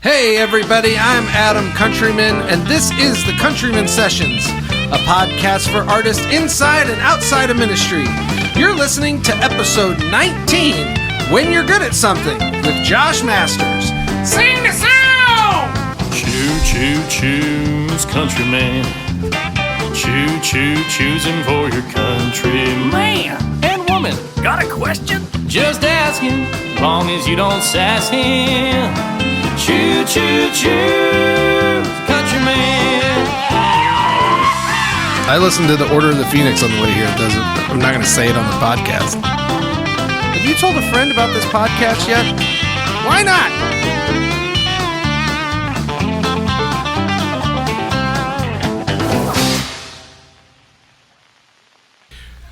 Hey everybody, I'm Adam Countryman, and this is the Countryman Sessions, a podcast for artists inside and outside of ministry. You're listening to episode 19, When You're Good at Something, with Josh Masters. Sing the song! Choo choo choose countryman. Choo choo choosing for your country man and woman. Got a question? Just asking, long as you don't sass him. Choo choo choose countryman. I listened to the Order of the Phoenix on the way here. I'm not going to say it on the podcast. Have you told a friend about this podcast yet? Why not?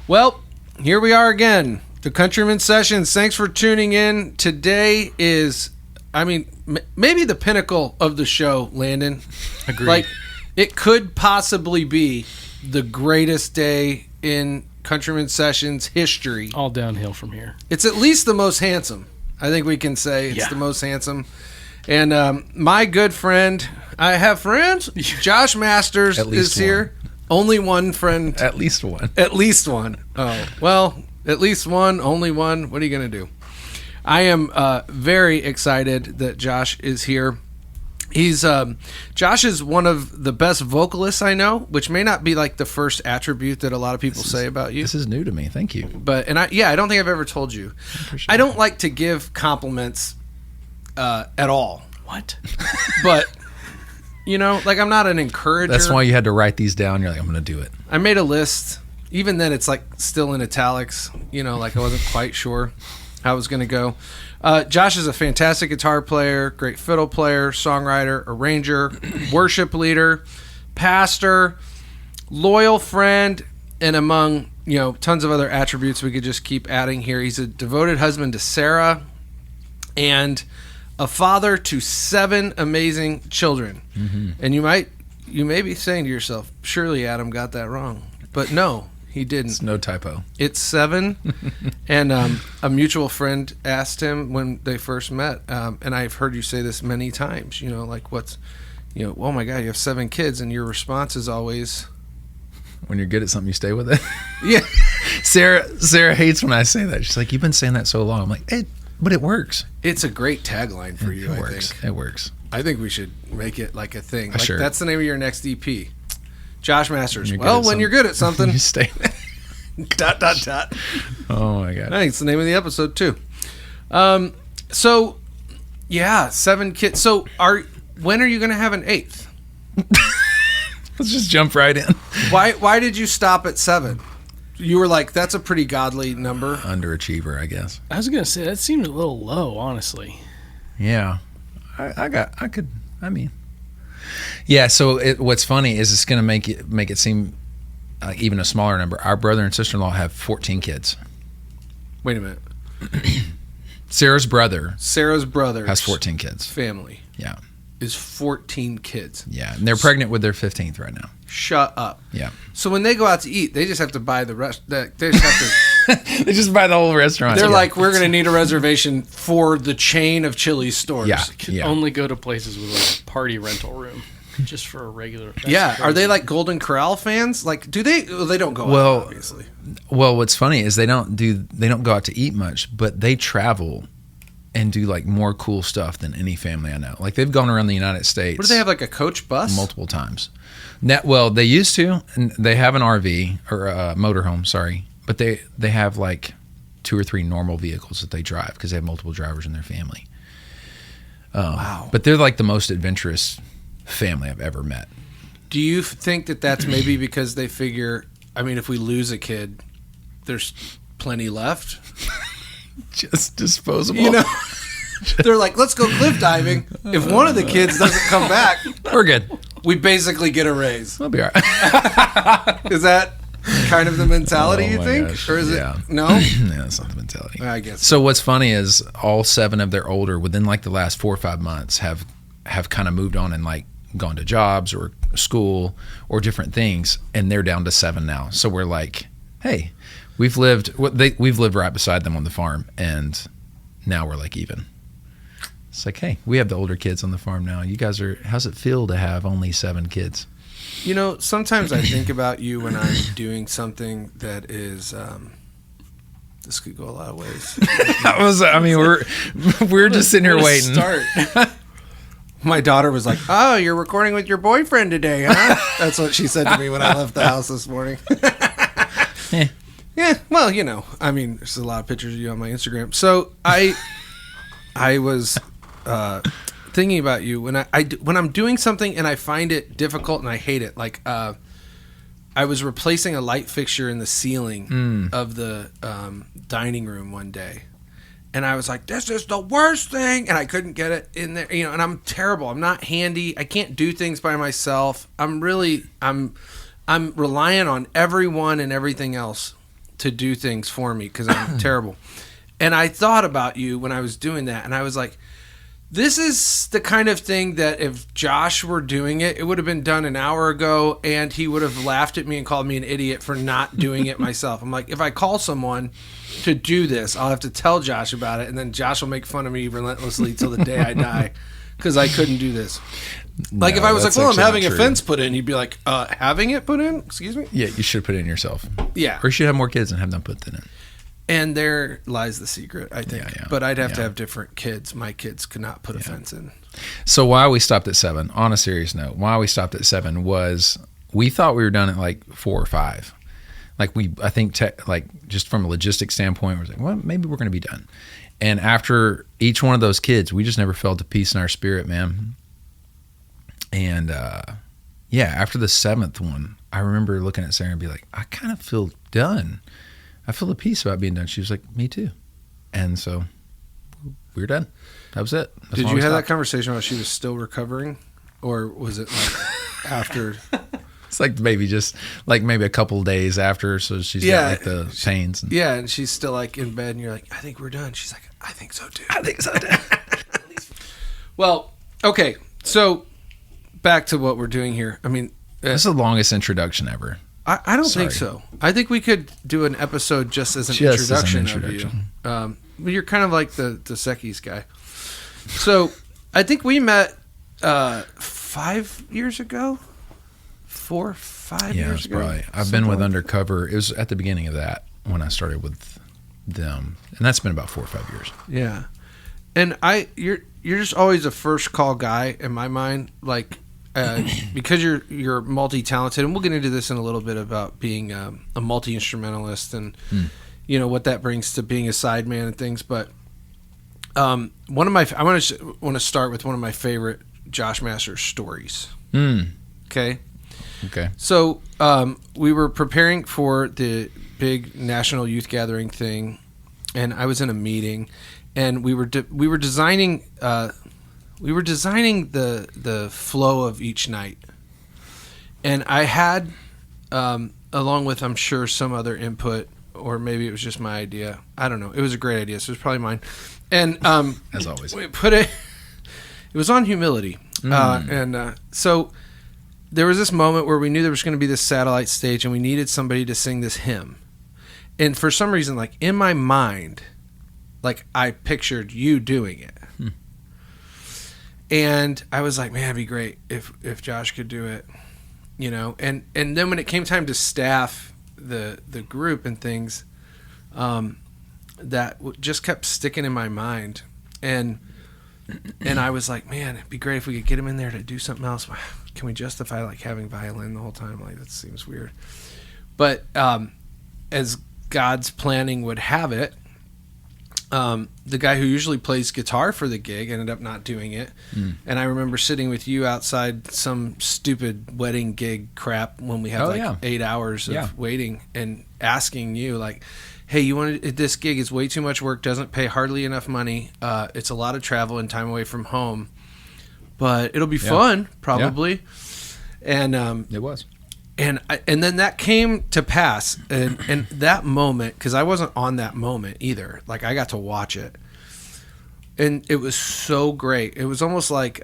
Well, here we are again, the Countryman Sessions. Thanks for tuning in. Today is, maybe the pinnacle of the show, Landon. Agreed. Like, it could possibly be the greatest day in Countryman Sessions history. All downhill from here. It's at least the most handsome. I think we can say it's the most handsome. And my good friend, I have friends, Josh Masters is here. Only one friend. At least one. At least one. Oh, well, at least one, only one. What are you going to do? I am very excited that Josh is here. Josh is one of the best vocalists I know, which may not be like the first attribute that a lot of people say about you. This is new to me. Thank you. But I don't think I've ever told you. I don't like to give compliments at all. What? But I'm not an encourager. That's why you had to write these down. You're like, I'm going to do it. I made a list. Even then, it's like still in italics. Like I wasn't quite sure how it was going to go. Josh is a fantastic guitar player, great fiddle player, songwriter, arranger, worship leader, pastor, loyal friend, and among tons of other attributes we could just keep adding here. He's a devoted husband to Sarah, and a father to 7 amazing children. Mm-hmm. And you may be saying to yourself, surely Adam got that wrong. But no, he didn't. It's no typo. It's 7. And a mutual friend asked him when they first met, and I've heard you say this many times, oh my God, you have 7 kids, and your response is always, when you're good at something, you stay with it. Yeah. Sarah hates when I say that. She's like, you've been saying that so long. I'm like, but it works. It's a great tagline for you, I think. It works. I think we should make it like a thing. Like, sure. That's the name of your next EP. Josh Masters. When you're good at something. You stay. ... Oh, my God. I think it's the name of the episode, too. 7 kids. So, when are you going to have an 8th? Let's just jump right in. Why did you stop at 7? You were like, that's a pretty godly number. Underachiever, I guess. I was going to say, that seemed a little low, honestly. Yeah. Yeah, so what's funny is it's going to make it seem even a smaller number. Our brother and sister-in-law have 14 kids. Wait a minute. Sarah's brother has 14 kids. Family. Yeah. Is 14 kids. Yeah, and they're pregnant with their 15th right now. Shut up. Yeah. So when they go out to eat, they just have to buy the rest. They just have to. They just buy the whole restaurant. They're like, we're going to need a reservation for the chain of Chili's stores. Yeah. Only go to places with like a party rental room, just for a regular. Yeah. Crazy. Are they like Golden Corral fans? Like, do they? Well, they don't go out, obviously. Well, what's funny is they don't go out to eat much, but they travel and do like more cool stuff than any family I know. Like they've gone around the United States. What do they have, like a coach bus? Multiple times. Well, they used to, and they have an RV or a motorhome, sorry, but they have like 2 or 3 normal vehicles that they drive because they have multiple drivers in their family. Wow. But they're like the most adventurous family I've ever met. Do you think that that's maybe because they figure, if we lose a kid, there's plenty left? Just disposable. They're like, let's go cliff diving. If one of the kids doesn't come back, we're good. We basically get a raise. We'll be all right. Is that kind of the mentality, you think? Gosh. Or is it? No? Yeah, that's not the mentality. I guess. So what's funny is all 7 of their older, within like the last 4 or 5 months, have kind of moved on and like gone to jobs or school or different things, and they're down to 7 now. So we're like, hey, we've lived right beside them on the farm, and now we're like even. It's like, hey, we have the older kids on the farm now. You guys how's it feel to have only 7 kids? You know, sometimes I think about you when I'm doing something that is, this could go a lot of ways. We're just sitting here waiting. Start. My daughter was like, "Oh, you're recording with your boyfriend today, huh?" That's what she said to me when I left the house this morning. Yeah, well, you know, I mean, there's a lot of pictures of you on my Instagram. So I was thinking about you when when I'm doing something and I find it difficult and I hate it. Like I was replacing a light fixture in the ceiling of the dining room one day. And I was like, this is the worst thing. And I couldn't get it in there, you know, and I'm terrible. I'm not handy. I can't do things by myself. I'm relying on everyone and everything else to do things for me because I'm terrible. And I thought about you when I was doing that. And I was like, this is the kind of thing that if Josh were doing it, it would have been done an hour ago, and he would have laughed at me and called me an idiot for not doing it myself. I'm like, if I call someone to do this, I'll have to tell Josh about it, and then Josh will make fun of me relentlessly till the day I die because I couldn't do this. Like if I was like, well, I'm having a fence put in, he'd be like, having it put in? Excuse me? Yeah, you should put it in yourself. Yeah. Or you should have more kids and have them put it in. And there lies the secret, I think. Yeah. But I'd have to have different kids. My kids could not put a fence in. So why we stopped at 7, on a serious note, why we stopped at 7 was we thought we were done at like 4 or 5. Like I think just from a logistic standpoint, we're like, well, maybe we're going to be done. And after each one of those kids, we just never felt a peace in our spirit, man. And after the 7th one, I remember looking at Sarah and be like, I kind of feel done. I feel a peace about being done. She was like, me too. And so we were done. That was it. Did you have that conversation while she was still recovering? Or was it like after? It's like maybe a couple of days after. So she's got like the pains. And she's still like in bed and you're like, I think we're done. She's like, I think so too. I think so too. Well, okay. So back to what we're doing here. I mean, this is the longest introduction ever. I don't think so. I think we could do an episode just as an introduction of you. But you're kind of like the Secchi's guy. So I think we met 5 years ago. 4, 5 years ago. Probably. I've been with Undercover. It was at the beginning of that when I started with them, and that's been about 4 or 5 years. Yeah, and you're just always a first call guy in my mind, like. Because you're multi-talented, and we'll get into this in a little bit about being a multi-instrumentalist and you know what that brings to being a sideman and things. But I want to start with one of my favorite Josh Masters stories. Okay. So we were preparing for the big national youth gathering thing, and I was in a meeting, and we were designing. We were designing the flow of each night, and I had, along with I'm sure some other input, or maybe it was just my idea. I don't know. It was a great idea, so it was probably mine. And as always, we put it. It was on humility, so there was this moment where we knew there was going to be this satellite stage, and we needed somebody to sing this hymn. And for some reason, like in my mind, like I pictured you doing it. And I was like, man, it'd be great if Josh could do it, you know. And then when it came time to staff the group and things, that just kept sticking in my mind. And I was like, man, it'd be great if we could get him in there to do something else. Can we justify like having violin the whole time? Like that seems weird. But as God's planning would have it, the guy who usually plays guitar for the gig ended up not doing it. And I remember sitting with you outside some stupid wedding gig crap when we had 8 hours of waiting and asking you like, hey, this gig is way too much work, doesn't pay hardly enough money. It's a lot of travel and time away from home, but it'll be fun probably. And it was. And then that came to pass, and that moment, because I wasn't on that moment either. Like I got to watch it, and it was so great. It was almost like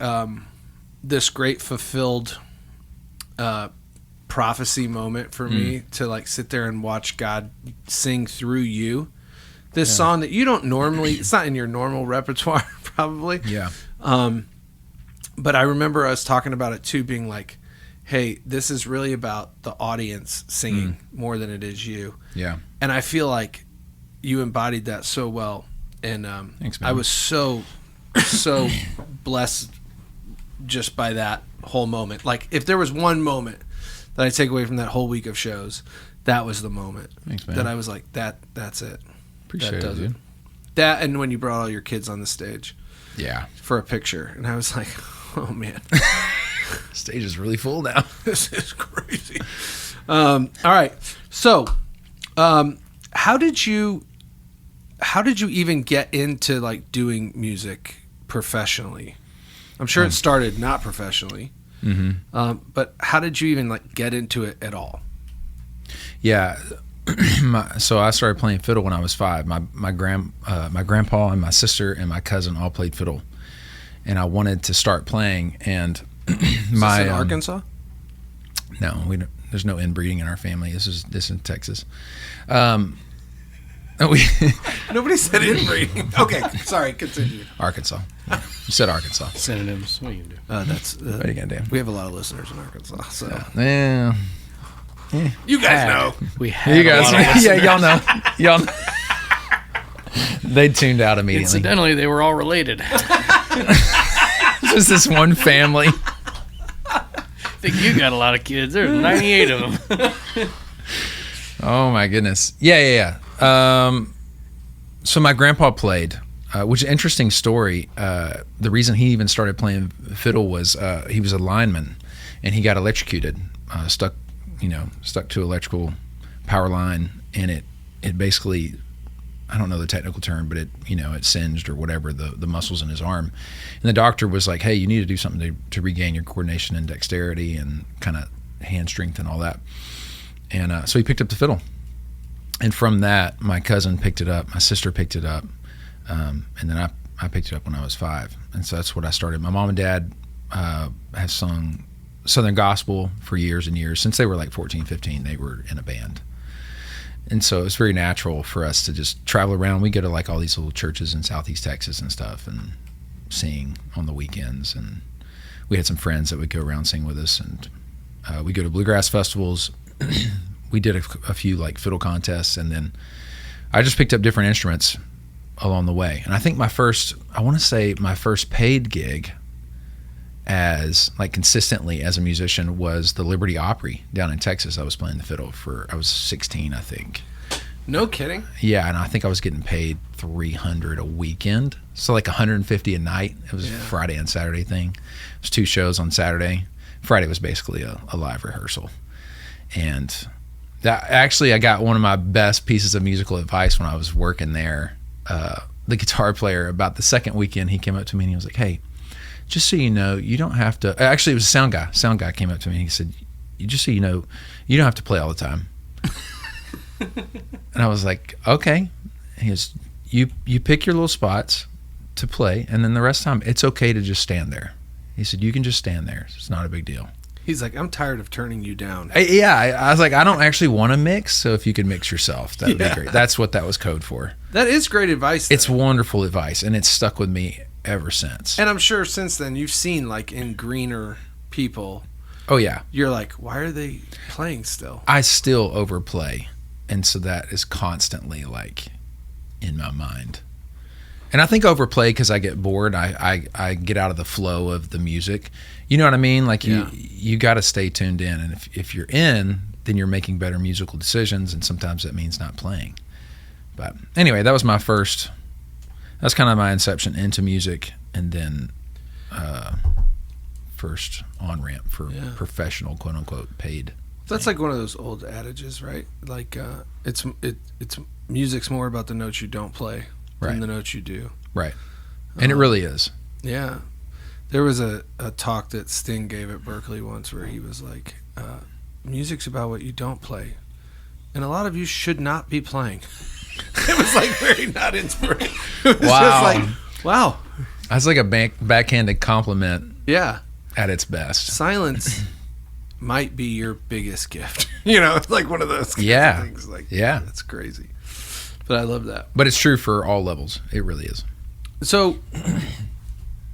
this great fulfilled prophecy moment for me to like sit there and watch God sing through you this song that you don't normally, it's not in your normal repertoire probably. Yeah. But I remember us talking about it too, being like, hey, this is really about the audience singing more than it is you. Yeah. And I feel like you embodied that so well. And Thanks, man. I was so blessed just by that whole moment. Like, if there was one moment that I take away from that whole week of shows, that was the moment. Thanks, man. That I was like, that's it. Appreciate that it, does dude. That, and when you brought all your kids on the stage Yeah. for a picture, and I was like, oh man, Stage is really full now. this is crazy. All right, so how did you even get into like doing music professionally? I'm sure it started not professionally, but how did you even like get into it at all? Yeah. So I started playing fiddle when I was 5. My grandpa and my sister and my cousin all played fiddle, and I wanted to start playing. And My in Arkansas? No, there's no inbreeding in our family. This is in Texas. Nobody said inbreeding. Okay, sorry, continue. Arkansas. You said Arkansas. Synonyms. What are you gonna do? That's What are you gonna do? we have a lot of listeners in Arkansas, so Yeah. you guys know. We had You a lot of guys, listeners. y'all know. They tuned out immediately. Incidentally, they were all related. Just this one family. I think you got a lot of kids. There's 98 of them. Oh my goodness. Yeah. So my grandpa played, which is an interesting story. The reason he even started playing fiddle was he was a lineman, and he got electrocuted, stuck to electrical power line, and it basically, I don't know the technical term, but it singed or whatever the muscles in his arm. And the doctor was like, hey, you need to do something to regain your coordination and dexterity and kind of hand strength and all that. And so he picked up the fiddle. And from that, my cousin picked it up, my sister picked it up, and then I picked it up when I was 5. And so that's what I started. My mom and dad have sung Southern gospel for years and years. Since they were like 14, 15, they were in a band. And so it's very natural for us to just travel around. We go to like all these little churches in Southeast Texas and stuff and sing on the weekends. And we had some friends that would go around sing with us. And we go to bluegrass festivals. We did a few like fiddle contests. And then I just picked up different instruments along the way. And I think my first paid gig as like consistently as a musician was the Liberty Opry down in Texas. I was playing the fiddle I was 16, I think. No kidding. Yeah, and I think I was getting paid $300 a weekend, so like $150 a night. It was a Friday and Saturday thing. It was 2 shows on Saturday. Friday was basically a live rehearsal, and that actually I got one of my best pieces of musical advice when I was working there. The guitar player, about the second weekend, he came up to me and he was like, "Hey, just so you know, you don't have to." Actually, it was a sound guy. Sound guy came up to me and he said, "Just so you know, you don't have to play all the time." And I was like, "Okay." He goes, "You pick your little spots to play, and then the rest of the time, it's okay to just stand there." He said, "You can just stand there. It's not a big deal." He's like, I'm tired of turning you down. I was like, I don't actually want to mix, so if you could mix yourself, that would be great. That's what that was code for. That is great advice, though. It's wonderful advice, and it's stuck with me ever since. And I'm sure since then you've seen like in greener people. Oh yeah. You're like, why are they playing still? I still overplay, and so that is constantly like in my mind. And I think overplay because I get bored. I get out of the flow of the music. You know what I mean? Like you got to stay tuned in, and if you're in, then you're making better musical decisions, and sometimes that means not playing. But anyway, that was my first. That's kind of my inception into music, and then first on ramp for professional, quote unquote, paid. That's like one of those old adages, right? Like it's music's more about the notes you don't play than the notes you do. Right, and it really is. Yeah. There was a talk that Sting gave at Berkeley once where he was like, music's about what you don't play. And a lot of you should not be playing. It was like very not inspiring. It was just like, wow. That's like a backhanded compliment. Yeah. At its best. Silence might be your biggest gift. You know, it's like one of those things. Like, yeah. That's crazy. But I love that. But it's true for all levels. It really is. So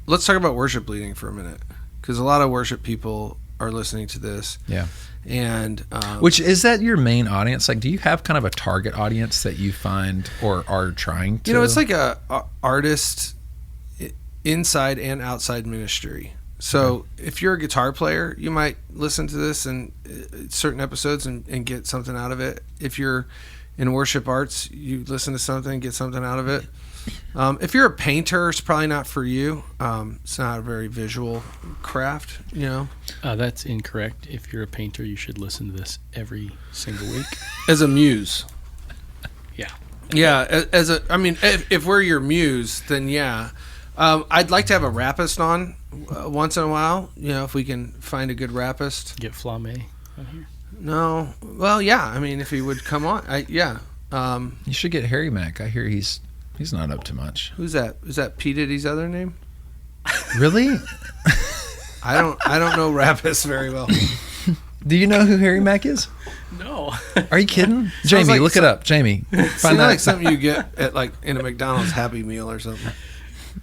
let's talk about worship leading for a minute, because a lot of worship people are listening to this. Yeah. And which is that your main audience? Like, do you have kind of a target audience that you find or are trying to? You know, it's like a artist inside and outside ministry. So if you're a guitar player, you might listen to this in certain episodes and get something out of it. If you're in worship arts, you listen to something and get something out of it. If you're a painter, it's probably not for you. It's not a very visual craft, you know. That's incorrect. If you're a painter, you should listen to this every single week. As a muse. Yeah. Yeah, if we're your muse, then yeah. I'd like to have a rapist on once in a while, you know, if we can find a good rapist. Get Flamme on here? No. Well, yeah, I mean, if he would come on, yeah. You should get Harry Mack. I hear he's not up to much. Who's that? Is that P. Diddy's other name? Really? I don't know rapists very well. Do you know who Harry Mack is? No. Are you kidding? Jamie, like look it up. Jamie, Sounds like something you get at like in a McDonald's Happy Meal or something.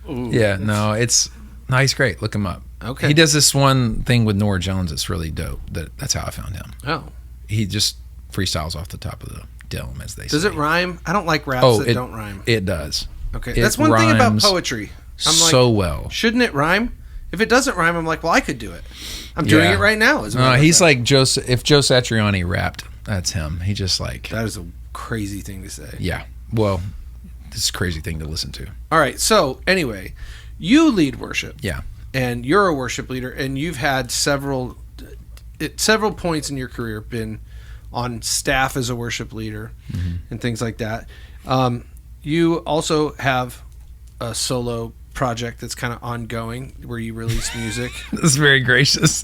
Ooh, Yeah, no, he's great. Look him up. Okay. He does this one thing with Nora Jones that's really dope. That's how I found him. Oh. He just freestyles off the top of the dome, as they say. Does it rhyme? I don't like raps that don't rhyme. It does. Okay. It That's one thing about rhymes poetry. I'm like, so well. shouldn't it rhyme? If it doesn't rhyme, I'm like, well, I could do it. I'm doing it right now. He's like Joseph. If Joe Satriani rapped, that's him. He just like. That is a crazy thing to say. Yeah. Well, this is a crazy thing to listen to. All right. So anyway, you lead worship. Yeah. And you're a worship leader, and you've had several points in your career been on staff as a worship leader and things like that. You also have a solo project that's kind of ongoing where you release music. That's very gracious.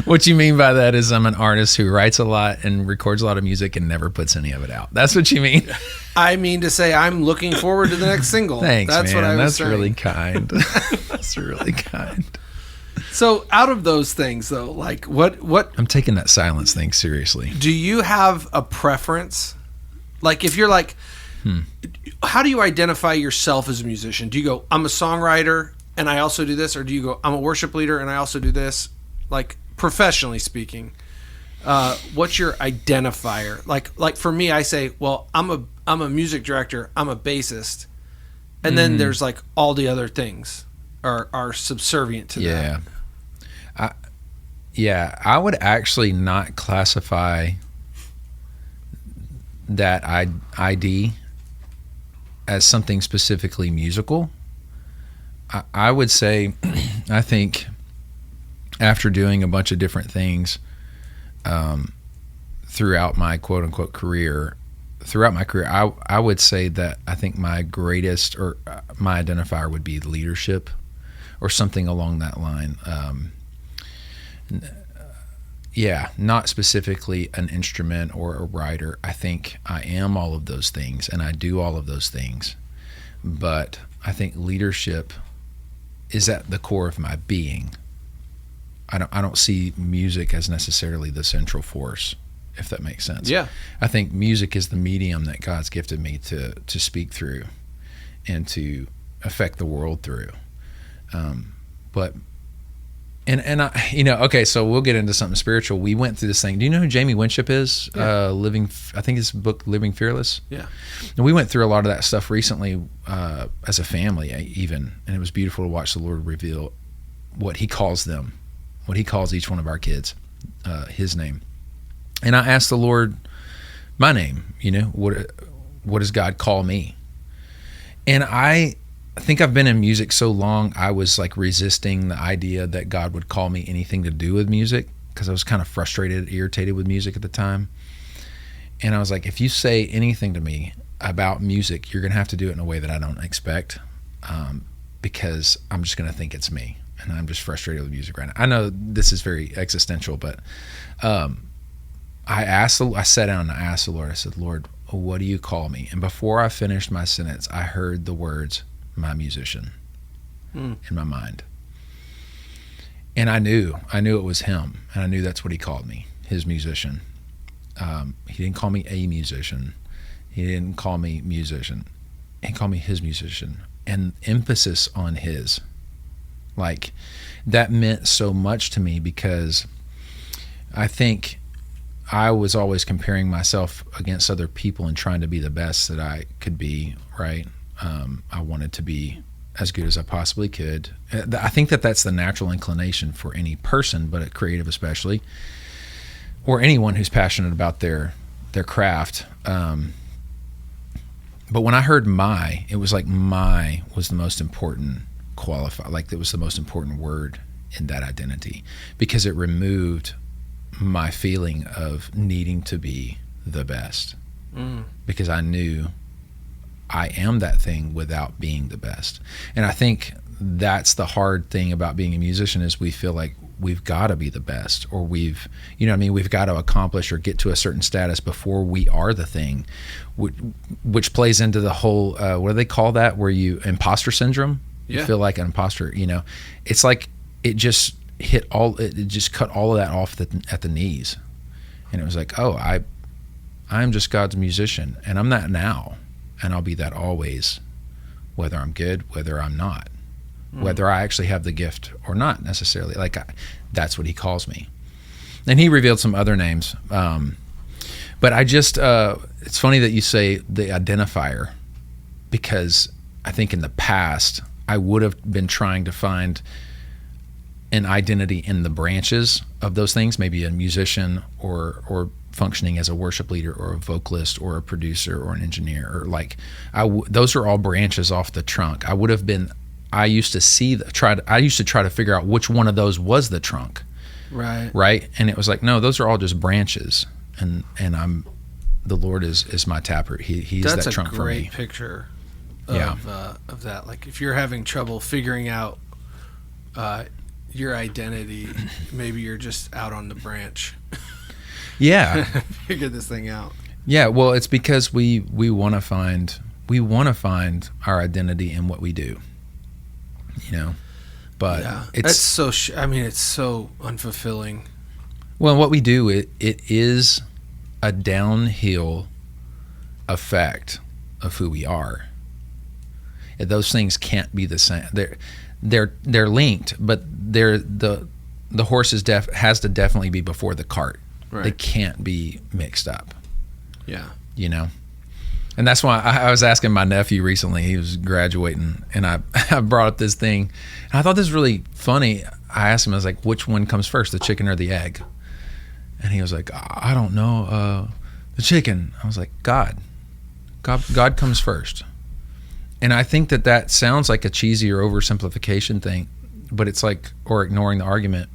What you mean by that is I'm an artist who writes a lot and records a lot of music and never puts any of it out. That's what you mean? I mean to say I'm looking forward to the next single. Thanks, That's man. what I was That's saying. really kind. That's really kind. So out of those things, though, like what I'm taking that silence thing seriously. do you have a preference? Like if you're like, how do you identify yourself as a musician? Do you go, I'm a songwriter and I also do this? Or do you go, I'm a worship leader and I also do this? Like professionally speaking, what's your identifier? Like for me, I say, well, I'm a music director, I'm a bassist. And then there's like all the other things are subservient to that. I would actually not classify that ID as something specifically musical. I would say, I think after doing a bunch of different things throughout my quote unquote career, I would say that I think my greatest or my identifier would be leadership or something along that line. Not specifically an instrument or a writer. I think I am all of those things and I do all of those things. But I think leadership is at the core of my being. I don't see music as necessarily the central force, if that makes sense. Yeah. I think music is the medium that God's gifted me to speak through and to affect the world through. Okay, so we'll get into something spiritual. We went through this thing. Do you know who Jamie Winship is? Yeah. I think his book, Living Fearless. Yeah. And we went through a lot of that stuff recently as a family even, and it was beautiful to watch the Lord reveal what he calls them, what he calls each one of our kids, his name. And I asked the Lord my name, what does God call me? And I think I've been in music so long, I was like resisting the idea that God would call me anything to do with music because I was kind of frustrated, irritated with music at the time. And I was like, if you say anything to me about music, you're going to have to do it in a way that I don't expect because I'm just going to think it's me. And I'm just frustrated with music right now. I know this is very existential, but I sat down and I asked the Lord, I said, Lord, what do you call me? And before I finished my sentence, I heard the words, my musician, in my mind. And I knew it was him. And I knew that's what he called me, his musician. He didn't call me a musician. He didn't call me musician. He called me his musician, and emphasis on his. Like, that meant so much to me, because I think I was always comparing myself against other people and trying to be the best that I could be, right? I wanted to be as good as I possibly could. I think that that's the natural inclination for any person, but a creative especially, or anyone who's passionate about their craft. But when I heard it was like my was the most important like it was the most important word in that identity, because it removed my feeling of needing to be the best, because I knew I am that thing without being the best. And I think that's the hard thing about being a musician, is we feel like we've got to be the best, or we've got to accomplish or get to a certain status before we are the thing, which plays into the whole, what do they call that, where imposter syndrome? Yeah. You feel like an imposter, it's like it just cut all of that off at the knees. And it was like, oh, I'm just God's musician, and I'm that now, and I'll be that always, whether I'm good, whether I'm not, whether I actually have the gift or not necessarily. Like, that's what he calls me. And he revealed some other names. But I just, it's funny that you say the identifier, because I think in the past, I would have been trying to find an identity in the branches of those things, maybe a musician or functioning as a worship leader or a vocalist or a producer or an engineer, or like those are all branches off the trunk. I used to try to figure out which one of those was the trunk. Right. And it was like, no, those are all just branches, and the Lord is my taproot. He's that trunk for me. That's a great picture of that. Like, if you're having trouble figuring out your identity, maybe you're just out on the branch. Yeah. Figure this thing out. Yeah, well, it's because we want to find our identity in what we do. But it's so it's so unfulfilling. Well, what we do, it is a downhill effect of who we are. Those things can't be the same. They're linked, but the horse has to definitely be before the cart. Right. They can't be mixed up. Yeah. And that's why I was asking my nephew recently. He was graduating, and I brought up this thing. And I thought this was really funny. I asked him, I was like, which one comes first, the chicken or the egg? And he was like, I don't know, the chicken. I was like, God comes first. And I think that sounds like a cheesy or oversimplification thing, but it's like, or ignoring the argument.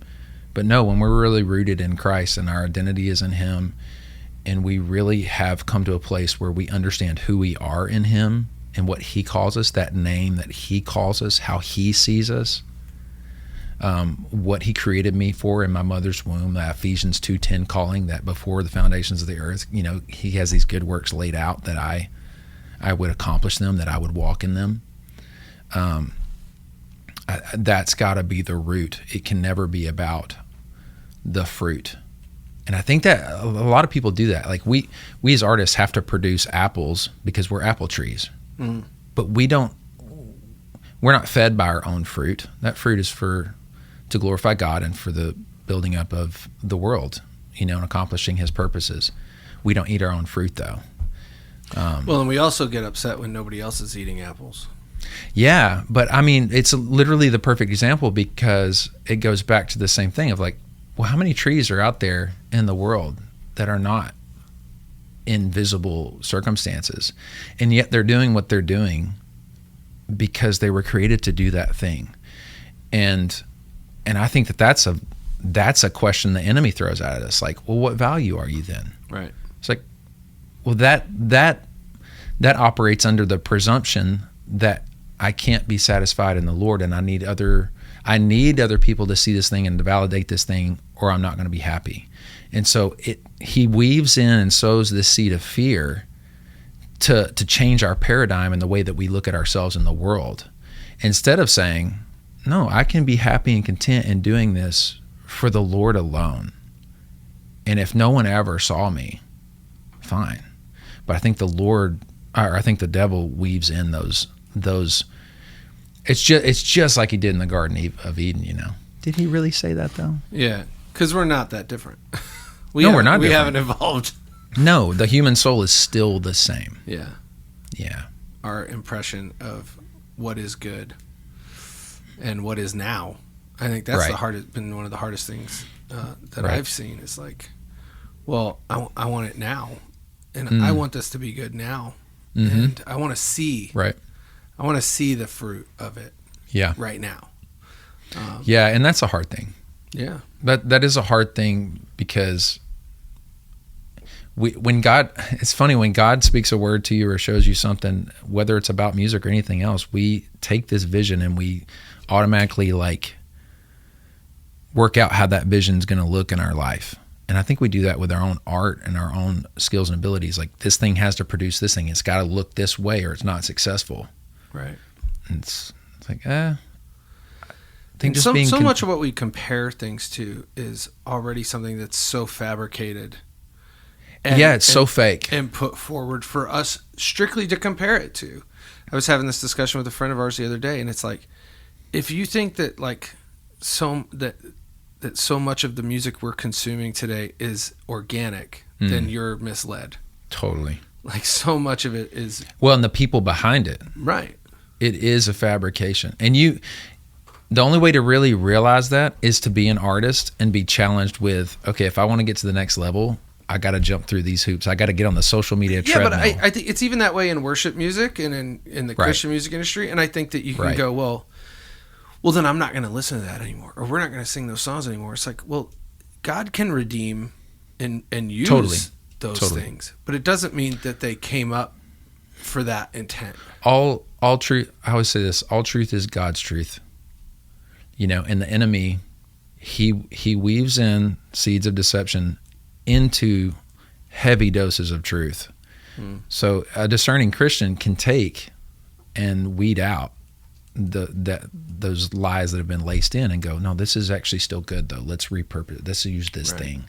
But no, when we're really rooted in Christ and our identity is in him, and we really have come to a place where we understand who we are in him and what he calls us, that name that he calls us, how he sees us, what he created me for in my mother's womb, that Ephesians 2:10 calling, that before the foundations of the earth, he has these good works laid out that I would accomplish them, that I would walk in them. That's got to be the root. It can never be about the fruit. And I think that a lot of people do that. Like we as artists have to produce apples because we're apple trees. Mm. But we're not fed by our own fruit. That fruit is to glorify God and for the building up of the world, and accomplishing his purposes. We don't eat our own fruit though. And we also get upset when nobody else is eating apples. Yeah, but it's literally the perfect example, because it goes back to the same thing of like, well, how many trees are out there in the world that are not in visible circumstances, and yet they're doing what they're doing because they were created to do that thing. And I think that's a question the enemy throws at us. Like, well, what value are you then? Right. It's like, well, that operates under the presumption that I can't be satisfied in the Lord, and I need other people to see this thing and to validate this thing, or I'm not going to be happy. And so he weaves in and sows this seed of fear to change our paradigm and the way that we look at ourselves in the world, instead of saying, no, I can be happy and content in doing this for the Lord alone. And if no one ever saw me, fine. But I think the Lord, or I think the devil weaves in those. It's just like he did in the Garden of Eden, you know. Did he really say that though? Yeah, because we're not that different. We're not. We haven't evolved. No, the human soul is still the same. Yeah. Yeah. Our impression of what is good and what is now. I think that's been one of the hardest things that I've seen. Is like, well, I want it now, and I want this to be good now, and I want to see. Right. I want to see the fruit of it. Yeah. Right now. Yeah, and that's a hard thing. Yeah. That is a hard thing because it's funny when God speaks a word to you or shows you something, whether it's about music or anything else, we take this vision and we automatically like work out how that vision is going to look in our life. And I think we do that with our own art and our own skills and abilities. Like, this thing has to produce this thing. It's got to look this way or it's not successful. Right. And it's like, I think so much of what we compare things to is already something that's so fabricated. It's so fake. And put forward for us strictly to compare it to. I was having this discussion with a friend of ours the other day, and it's like, if you think that like that so much of the music we're consuming today is organic, then you're misled. Totally. Like, so much of it is... Well, and the people behind it. Right. It is a fabrication. And the only way to really realize that is to be an artist and be challenged with, okay, if I want to get to the next level, I got to jump through these hoops. I got to get on the social media treadmill. Yeah, but I think it's even that way in worship music and in the Christian music industry. And I think that you can go, well, then I'm not going to listen to that anymore. Or we're not going to sing those songs anymore. It's like, well, God can redeem and use those things. But it doesn't mean that they came up for that intent. All truth, I always say this, all truth is God's truth. You know, and the enemy, he weaves in seeds of deception into heavy doses of truth. So a discerning Christian can take and weed out those lies that have been laced in and go, no, this is actually still good though. Let's repurpose it. Let's use this thing.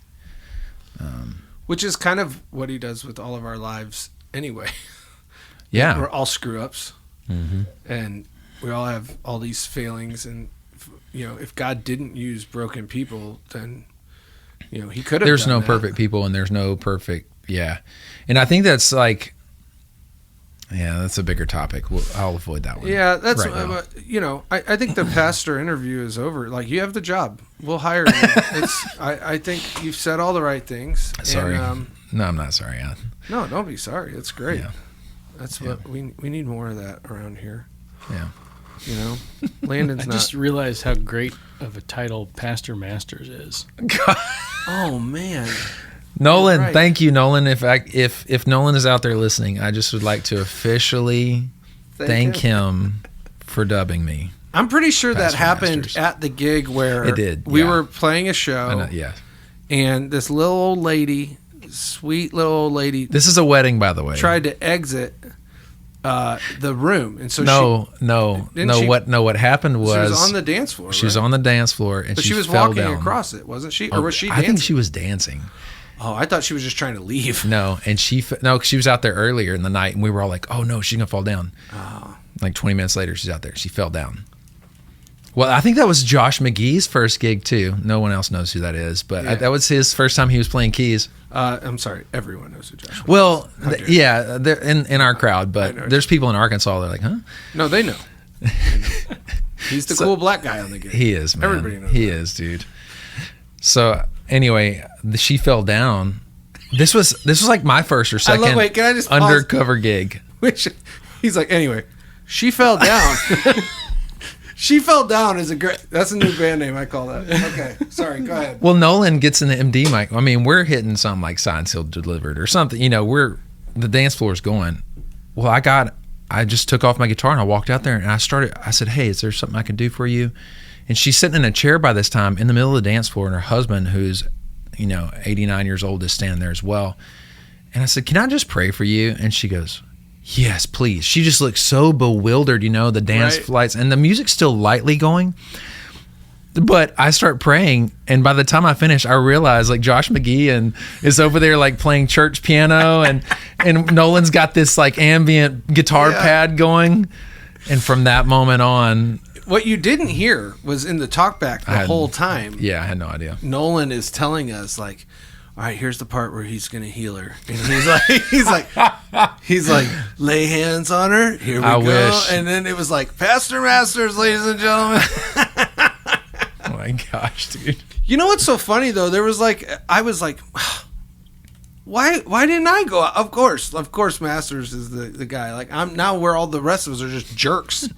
Which is kind of what he does with all of our lives anyway. Yeah. We're all screw-ups. And we all have all these failings. And, you know, if God didn't use broken people, then, you know, he could have There's done no that. perfect people and there's no perfect, And I think that's like, that's a bigger topic. I'll avoid that one. Yeah, that's, right now. You know, I think the pastor interview is over. Like, you have the job. We'll hire you. I think you've said all the right things. Sorry. And, no, I'm not sorry. No, don't be sorry. It's great. Yeah. That's what we need more of that around here. Yeah. You know, Landon's I not. just realized how great of a title Pastor Masters is. Oh man, Nolan, right. Thank you, Nolan. If Nolan is out there listening, I just would like to officially thank him for dubbing me. I'm pretty sure Pastor that happened Masters. at the gig where It did. We yeah. were playing a show, and this little old lady, sweet little old lady. This is a wedding, by the way. Tried to exit the room, and so what happened was she was on the dance floor. She was on the dance floor, and but she was fell walking down. across it, wasn't she? Or was she? I Dancing? think she was dancing. Oh, I thought she was just trying to leave. No, and she was out there earlier in the night, and we were all like, "Oh no, she's gonna fall down." Oh. Like 20 minutes later, she's out there. She fell down. Well, I think that was Josh McGee's first gig too. No one else knows who that is, but that was his first time he was playing keys. I'm sorry, everyone knows who Josh McGee is. Well, they're in our crowd, but there's people in Arkansas. They're like, huh? No, they know. He's the cool black guy on the gig. He is, man. Everybody knows he that. is, dude. So anyway, she fell down. This was like my first or second wait, can I just pause? undercover gig. Which he's like, anyway, she fell down. She fell down is that's a new band name. I call that. Okay, sorry. Go ahead. Well, Nolan gets in the MD mic. I mean, we're hitting something like Signed, Sealed, Delivered or something. You know, the dance floor is going. Well, I just took off my guitar and I walked out there and I said, hey, is there something I can do for you? And she's sitting in a chair by this time in the middle of the dance floor, and her husband, who's, 89 years old, is standing there as well. And I said, can I just pray for you? And she goes, yes, please. She just looks so bewildered, the dance flights, and the music's still lightly going. But I start praying, and by the time I finish, I realize like Josh McGee is over there like playing church piano, and Nolan's got this like ambient guitar pad going, and from that moment on, what you didn't hear was in the talkback the whole time. Yeah, I had no idea. Nolan is telling us like, all right, here's the part where he's gonna heal her, and he's like, lay hands on her. Here we go. Wish. And then it was like, Pastor Masters, ladies and gentlemen. Oh my gosh, dude. You know what's so funny though? There was like, I was like, why didn't I go? Of course, Masters is the guy. Like I'm now where all the rest of us are just jerks,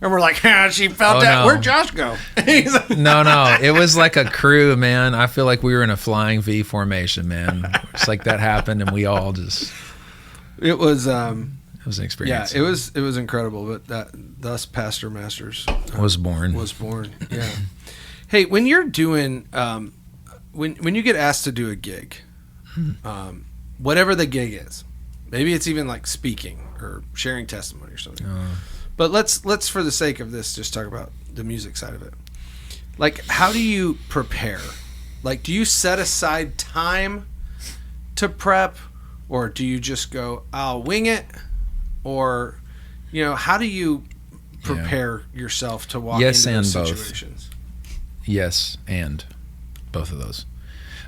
and we're like, she felt that. No. Where'd Josh go? He's like, No, it was like a crew, man. I feel like we were in a flying V formation, man. It's like that happened, and we all just. It was. It was an experience. Yeah, it was incredible. But thus Pastor Masters was born. Yeah. Hey, when you're doing, when you get asked to do a gig, whatever the gig is, maybe it's even like speaking or sharing testimony or something. But let's for the sake of this just talk about the music side of it. Like, how do you prepare? Like, do you set aside time to prep, or do you just go, I'll wing it, or how do you prepare yourself to walk into those situations? Yes, and both of those.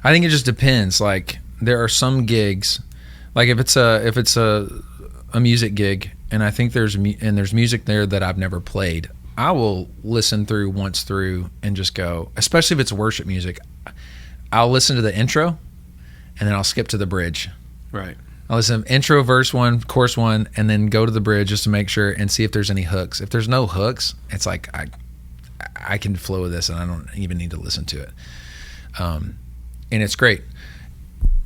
I think it just depends. Like there are some gigs, like if it's a music gig, and I think there's music there that I've never played, I will listen through once through and just go. Especially if it's worship music, I'll listen to the intro, and then I'll skip to the bridge. Right. I'll listen to intro, verse 1, chorus 1, and then go to the bridge just to make sure and see if there's any hooks. If there's no hooks, it's like I can flow with this, and I don't even need to listen to it. And it's great.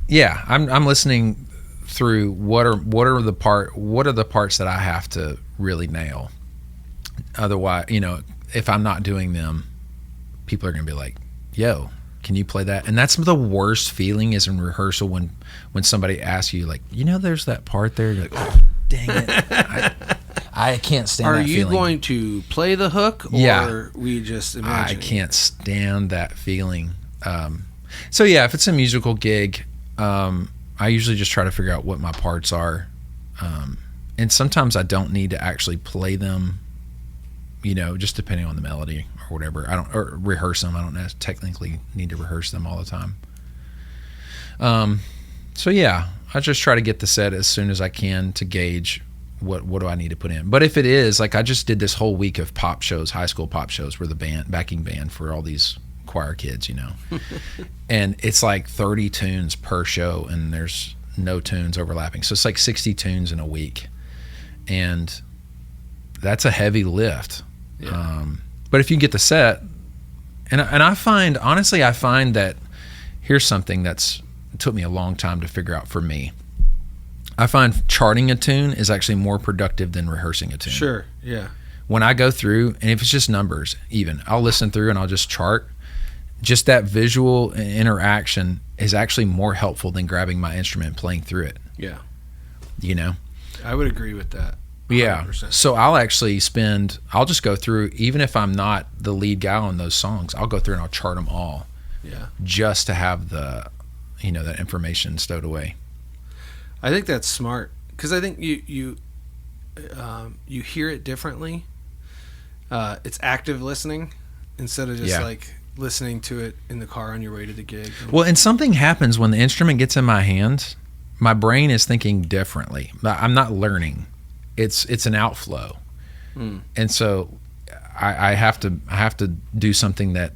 Yeah, I'm listening through what are the parts that I have to really nail. Otherwise, if I'm not doing them, people are gonna be like, "Yo, can you play that?" And that's the worst feeling is in rehearsal when somebody asks you like, there's that part there. You're like, oh, dang it. I can't stand that feeling. Are you going to play the hook, or we just imagine? I can't stand that feeling. So yeah, if it's a musical gig, I usually just try to figure out what my parts are. And sometimes I don't need to actually play them, just depending on the melody or whatever. Or rehearse them. I don't technically need to rehearse them all the time. So yeah, I just try to get the set as soon as I can to gauge what do I need to put in. But if it is, like I just did this whole week of pop shows, high school pop shows, where the backing band for all these choir kids, and it's like 30 tunes per show, and there's no tunes overlapping. So it's like 60 tunes in a week. And that's a heavy lift. Yeah. But if you get the set, and I find that here's something it took me a long time to figure out for me. I find charting a tune is actually more productive than rehearsing a tune. Sure, yeah. When I go through, and if it's just numbers, even, I'll listen through and I'll just chart. Just that visual interaction is actually more helpful than grabbing my instrument and playing through it. Yeah. I would agree with that. 100%. Yeah. So I'll just go through, even if I'm not the lead guy on those songs, I'll go through and I'll chart them all. Yeah. Just to have that information stowed away. I think that's smart, because I think you hear it differently. It's active listening instead of just like listening to it in the car on your way to the gig. Well, and something happens when the instrument gets in my hand. My brain is thinking differently. I'm not learning. It's an outflow, and so I have to do something that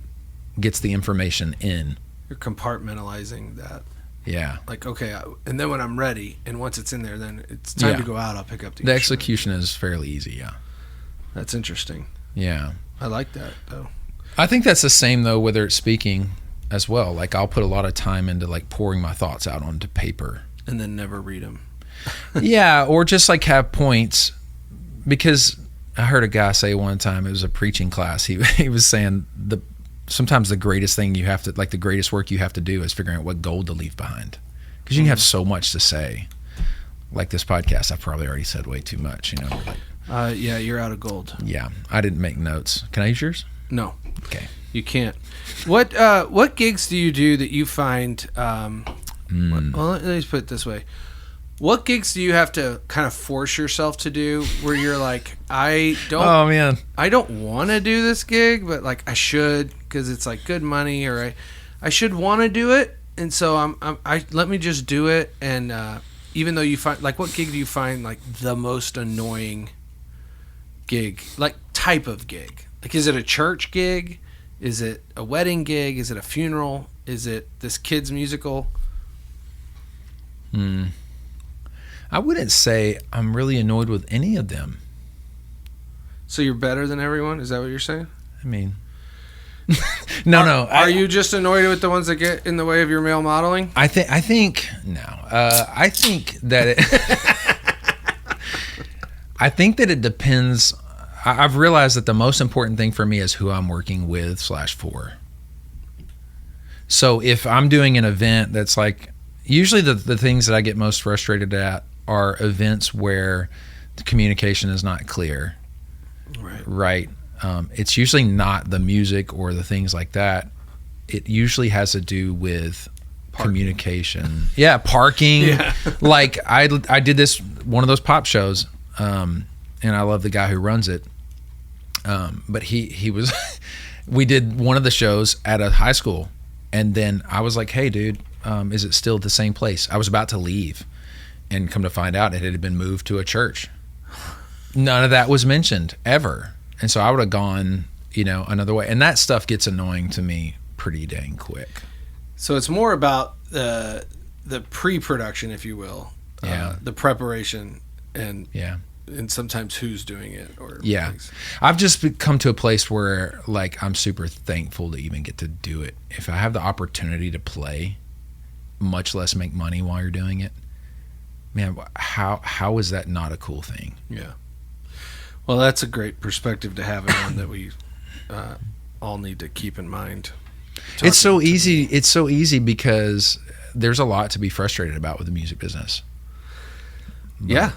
gets the information in. You're compartmentalizing that. Yeah. Like, okay, and then when I'm ready, and once it's in there, then it's time to go out. I'll pick up the instrument. Execution is fairly easy. Yeah. That's interesting. Yeah. I like that though. I think that's the same though, whether it's speaking as well. Like I'll put a lot of time into like pouring my thoughts out onto paper. And then never read them. Yeah, or just like have points, because I heard a guy say one time, it was a preaching class, he was saying sometimes the greatest thing you have to, like the greatest work you have to do is figuring out what gold to leave behind, because you can have so much to say. Like this podcast, I've probably already said way too much, Yeah, you're out of gold. Yeah, I didn't make notes. Can I use yours? No. Okay. You can't. What gigs do you do that you find? Well, let me just put it this way: what gigs do you have to kind of force yourself to do where you're like, I don't want to do this gig, but like I should because it's like good money, or I should want to do it, and so I let me just do it. And even though you find, like, what gig do you find like the most annoying gig, like type of gig? Like, is it a church gig? Is it a wedding gig? Is it a funeral? Is it this kid's musical? I wouldn't say I'm really annoyed with any of them. So you're better than everyone? Is that what you're saying? I mean, no. Are you just annoyed with the ones that get in the way of your male modeling? I think no. I think that it. I think that it depends. I've realized that the most important thing for me is who I'm working with /for. So if I'm doing an event that's like, usually the things that I get most frustrated at are events where the communication is not clear. Right. It's usually not the music or the things like that. It usually has to do with communication. Yeah, parking. Yeah. Like I did this, one of those pop shows, and I love the guy who runs it. But he was, we did one of the shows at a high school, and then I was like, hey dude, is it still the same place? I was about to leave, and come to find out it had been moved to a church. None of that was mentioned ever. And so I would have gone, another way. And that stuff gets annoying to me pretty dang quick. So it's more about the pre-production, if you will. The preparation and sometimes who's doing it or things. I've just come to a place where like I'm super thankful to even get to do it. If I have the opportunity to play, much less make money while you're doing it, man, how is that not a cool thing? Yeah. Well, that's a great perspective to have, and one that we all need to keep in mind. It's so easy. It's so easy because there's a lot to be frustrated about with the music business. Yeah,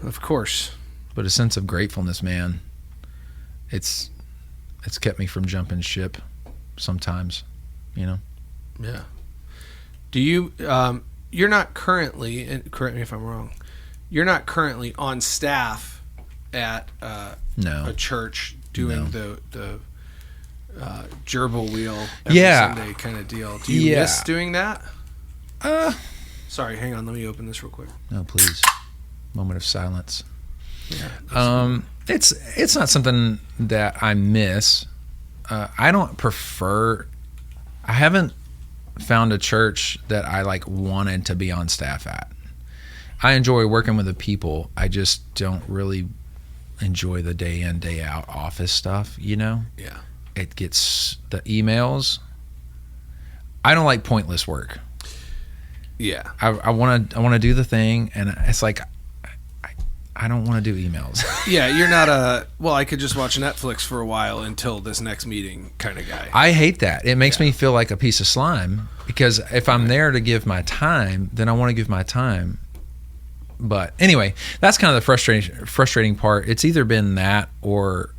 of course. But a sense of gratefulness, man. It's kept me from jumping ship sometimes, Yeah. Do you? You're not currently, and correct me if I'm wrong, you're not currently on staff at a church doing the gerbil wheel every Sunday kind of deal. Do you miss doing that? Sorry, hang on. Let me open this real quick. No, please. Moment of silence. Yeah. It's not something that I miss. I don't prefer. I haven't found a church that I like wanted to be on staff at. I enjoy working with the people. I just don't really enjoy the day in, day out office stuff, Yeah. It gets the emails. I don't like pointless work. Yeah. I want to do the thing, and it's like I don't want to do emails. Yeah, you're not I could just watch Netflix for a while until this next meeting kind of guy. I hate that. It makes me feel like a piece of slime, because if I'm there to give my time, then I want to give my time. But anyway, that's kind of the frustrating part. It's either been that or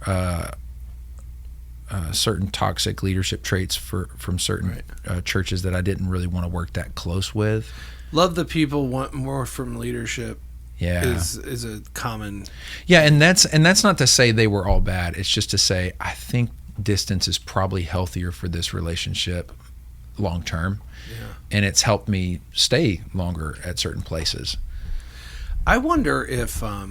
certain toxic leadership traits from certain churches that I didn't really want to work that close with. Love the people, want more from leadership. Yeah, is a common. Yeah, and that's not to say they were all bad. It's just to say I think distance is probably healthier for this relationship long term, and it's helped me stay longer at certain places. I wonder if a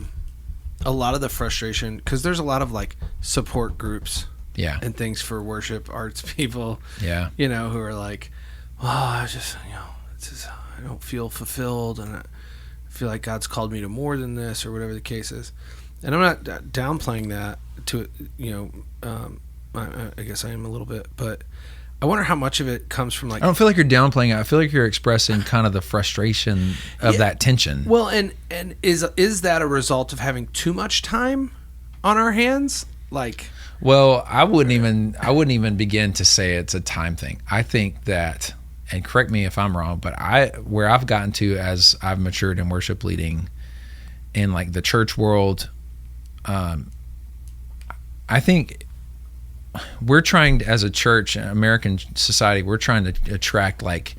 lot of the frustration, because there's a lot of like support groups, and things for worship arts people, who are like, I just, I don't feel fulfilled, and I feel like God's called me to more than this, or whatever the case is. And I'm not downplaying that to, I guess I am a little bit, but I wonder how much of it comes from like. I don't feel like you're downplaying it. I feel like you're expressing kind of the frustration of that tension. Well, and is that a result of having too much time on our hands? Like, well, I wouldn't even begin to say it's a time thing. I think that, and correct me if I'm wrong, but where I've gotten to as I've matured in worship leading in like the church world, I think we're trying, as a church, American society, we're trying to attract like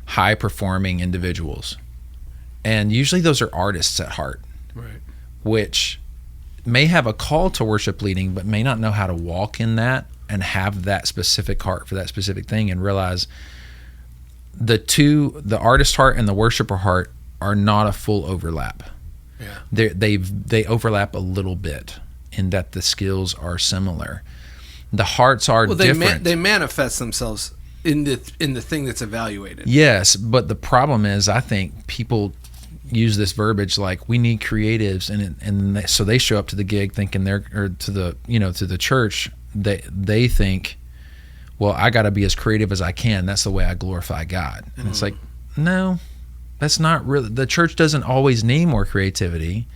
high performing individuals, and usually those are artists at heart, Right. which may have a call to worship leading, but may not know how to walk in that and have that specific heart for that specific thing, and realize the artist heart and the worshiper heart are not a full overlap. Yeah. They overlap a little bit in that the skills are similar. The hearts are different. They manifest themselves in the thing that's evaluated. Yes, but the problem is, I think people use this verbiage like, we need creatives, so they show up to the gig thinking to the church, they think, well, I got to be as creative as I can. That's the way I glorify God. And it's like, no, that's not really. The church doesn't always need more creativity.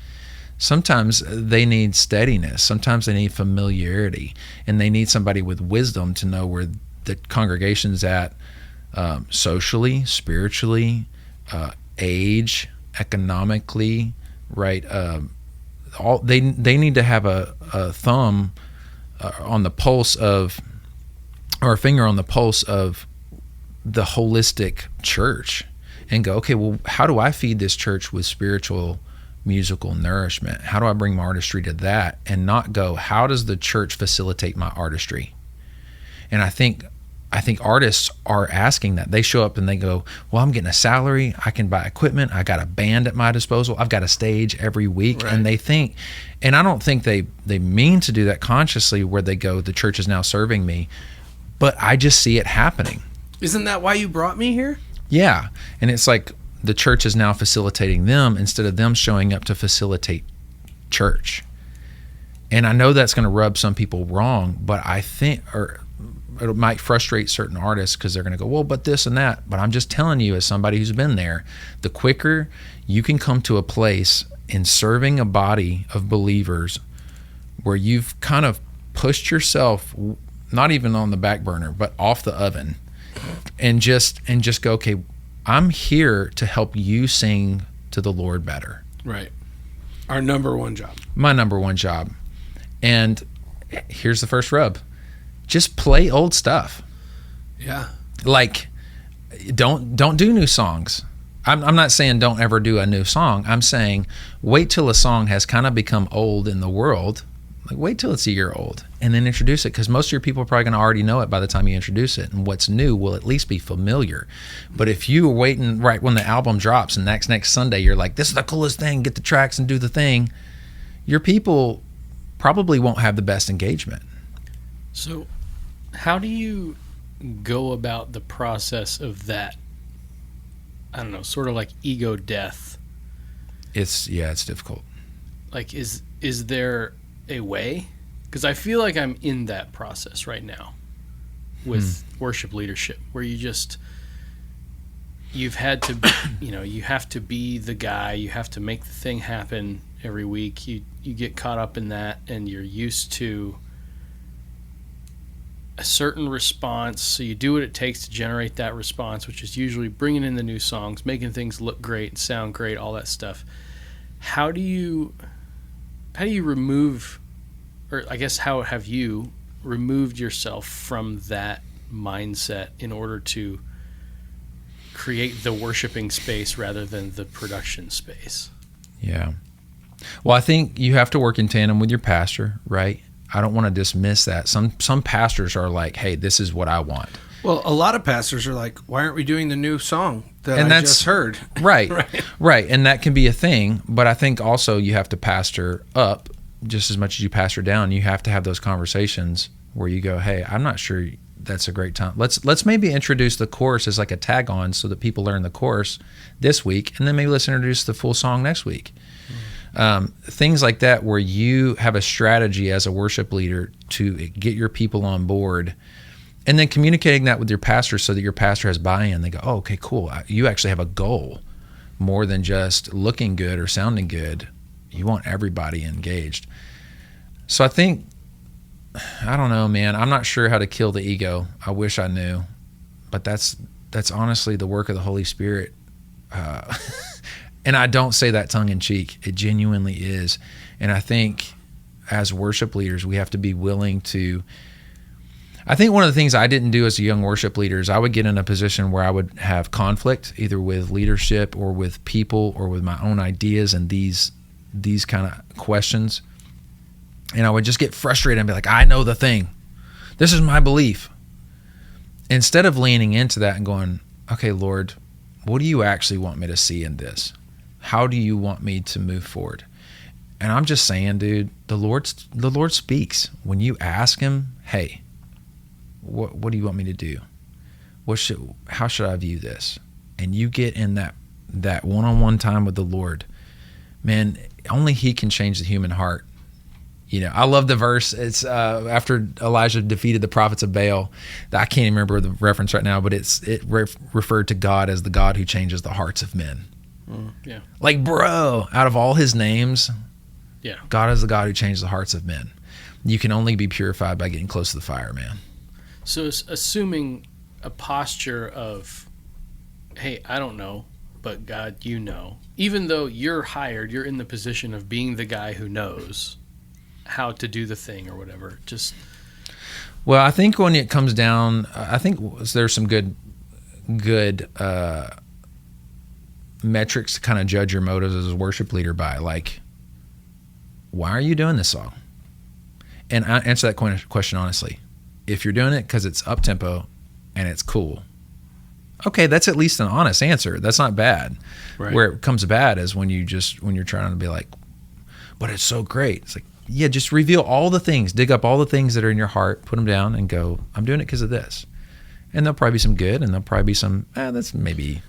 Sometimes they need steadiness. Sometimes they need familiarity, and they need somebody with wisdom to know where the congregation's at, socially, spiritually, age, economically, right? All they need to have a thumb on the pulse of, or a finger on the pulse of the holistic church, and go, okay, well, how do I feed this church with spiritual, musical nourishment? How do I bring my artistry to that, and not go, how does the church facilitate my artistry? And I think artists are asking that. They show up and they go, well, I'm getting a salary, I can buy equipment, I got a band at my disposal, I've got a stage every week. Right. And they think, and I don't think they mean to do that consciously, where they go, the church is now serving me, but I just see it happening. Isn't that why you brought me here? Yeah. And it's like the church is now facilitating them instead of them showing up to facilitate church. And I know that's going to rub some people wrong, but I think, or it might frustrate certain artists, because they're going to go, well, but this and that. But I'm just telling you, as somebody who's been there, the quicker you can come to a place in serving a body of believers where you've kind of pushed yourself, not even on the back burner, but off the oven, and just go, okay, I'm here to help you sing to the Lord better. Right. Our number one job. My number one job. And here's the first rub. Just play old stuff. Yeah. Like, don't do new songs. I'm not saying don't ever do a new song. I'm saying wait till a song has kind of become old in the world. Like, wait till it's a year old and then introduce it, because most of your people are probably going to already know it by the time you introduce it, and what's new will at least be familiar. But if you are waiting right when the album drops and next Sunday you're like, this is the coolest thing, get the tracks and do the thing, your people probably won't have the best engagement. So how do you go about the process of that, I don't know, sort of like ego death? It's difficult. Like, is there a way? Because I feel like I'm in that process right now with worship leadership, where you've had to, you have to be the guy, you have to make the thing happen every week. You get caught up in that, and you're used to a certain response, so you do what it takes to generate that response, which is usually bringing in the new songs, making things look great, sound great, all that stuff. How do you remove, or I guess how have you removed yourself from that mindset in order to create the worshiping space rather than the production space? Yeah. Well, I think you have to work in tandem with your pastor, right? I don't want to dismiss that. Some pastors are like, hey, this is what I want. Well, a lot of pastors are like, why aren't we doing the new song that I just heard? Right, right. And that can be a thing. But I think also you have to pastor up just as much as you pastor down. You have to have those conversations where you go, hey, I'm not sure that's a great time. Let's maybe introduce the chorus as like a tag on, so that people learn the chorus this week, and then maybe let's introduce the full song next week. Things like that, where you have a strategy as a worship leader to get your people on board, and then communicating that with your pastor so that your pastor has buy-in. They go, oh, okay, cool. You actually have a goal more than just looking good or sounding good. You want everybody engaged. So I think, I don't know, man. I'm not sure how to kill the ego. I wish I knew, but that's honestly the work of the Holy Spirit. And I don't say that tongue in cheek. It genuinely is. And I think as worship leaders, we have to be willing to I think one of the things I didn't do as a young worship leader is I would get in a position where I would have conflict either with leadership or with people or with my own ideas and these kind of questions. And I would just get frustrated and be like, I know the thing. This is my belief. Instead of leaning into that and going, okay, Lord, what do you actually want me to see in this? How do you want me to move forward? And I'm just saying, dude, the Lord speaks. When you ask him, hey, what do you want me to do? How should I view this? And you get in that one-on-one time with the Lord, man, only he can change the human heart. You know, I love the verse. It's after Elijah defeated the prophets of Baal. I can't even remember the reference right now, but it referred to God as the God who changes the hearts of men. Yeah. Like, bro, out of all his names, yeah, God is the God who changes the hearts of men. You can only be purified by getting close to the fire, man. So it's assuming a posture of, hey, I don't know, but God, you know. Even though you're hired, you're in the position of being the guy who knows how to do the thing or whatever. Well, I think when it comes down, I think there's some good metrics to kind of judge your motives as a worship leader by. Like, why are you doing this song? And I answer that question honestly. If you're doing it because it's up-tempo and it's cool, okay, that's at least an honest answer. That's not bad. Right. Where it becomes bad is when you're trying to be like, but it's so great. It's like, yeah, just reveal all the things, dig up all the things that are in your heart, put them down and go, I'm doing it because of this. And there'll probably be some good and there'll probably be some, that's maybe.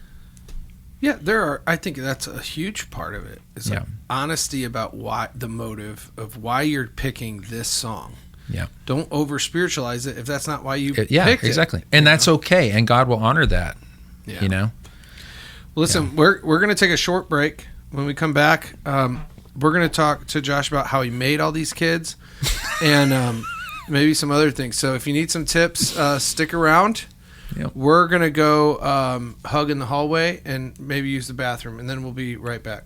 Yeah, I think that's a huge part of it. It's like honesty about the motive of why you're picking this song. Yeah. Don't over spiritualize it if that's not why you picked exactly. it. And that's okay. And God will honor that. Yeah. You know? Listen, we're going to take a short break. When we come back, we're going to talk to Josh about how he made all these kids and maybe some other things. So if you need some tips, stick around. Yep. We're going to go hug in the hallway and maybe use the bathroom, and then we'll be right back.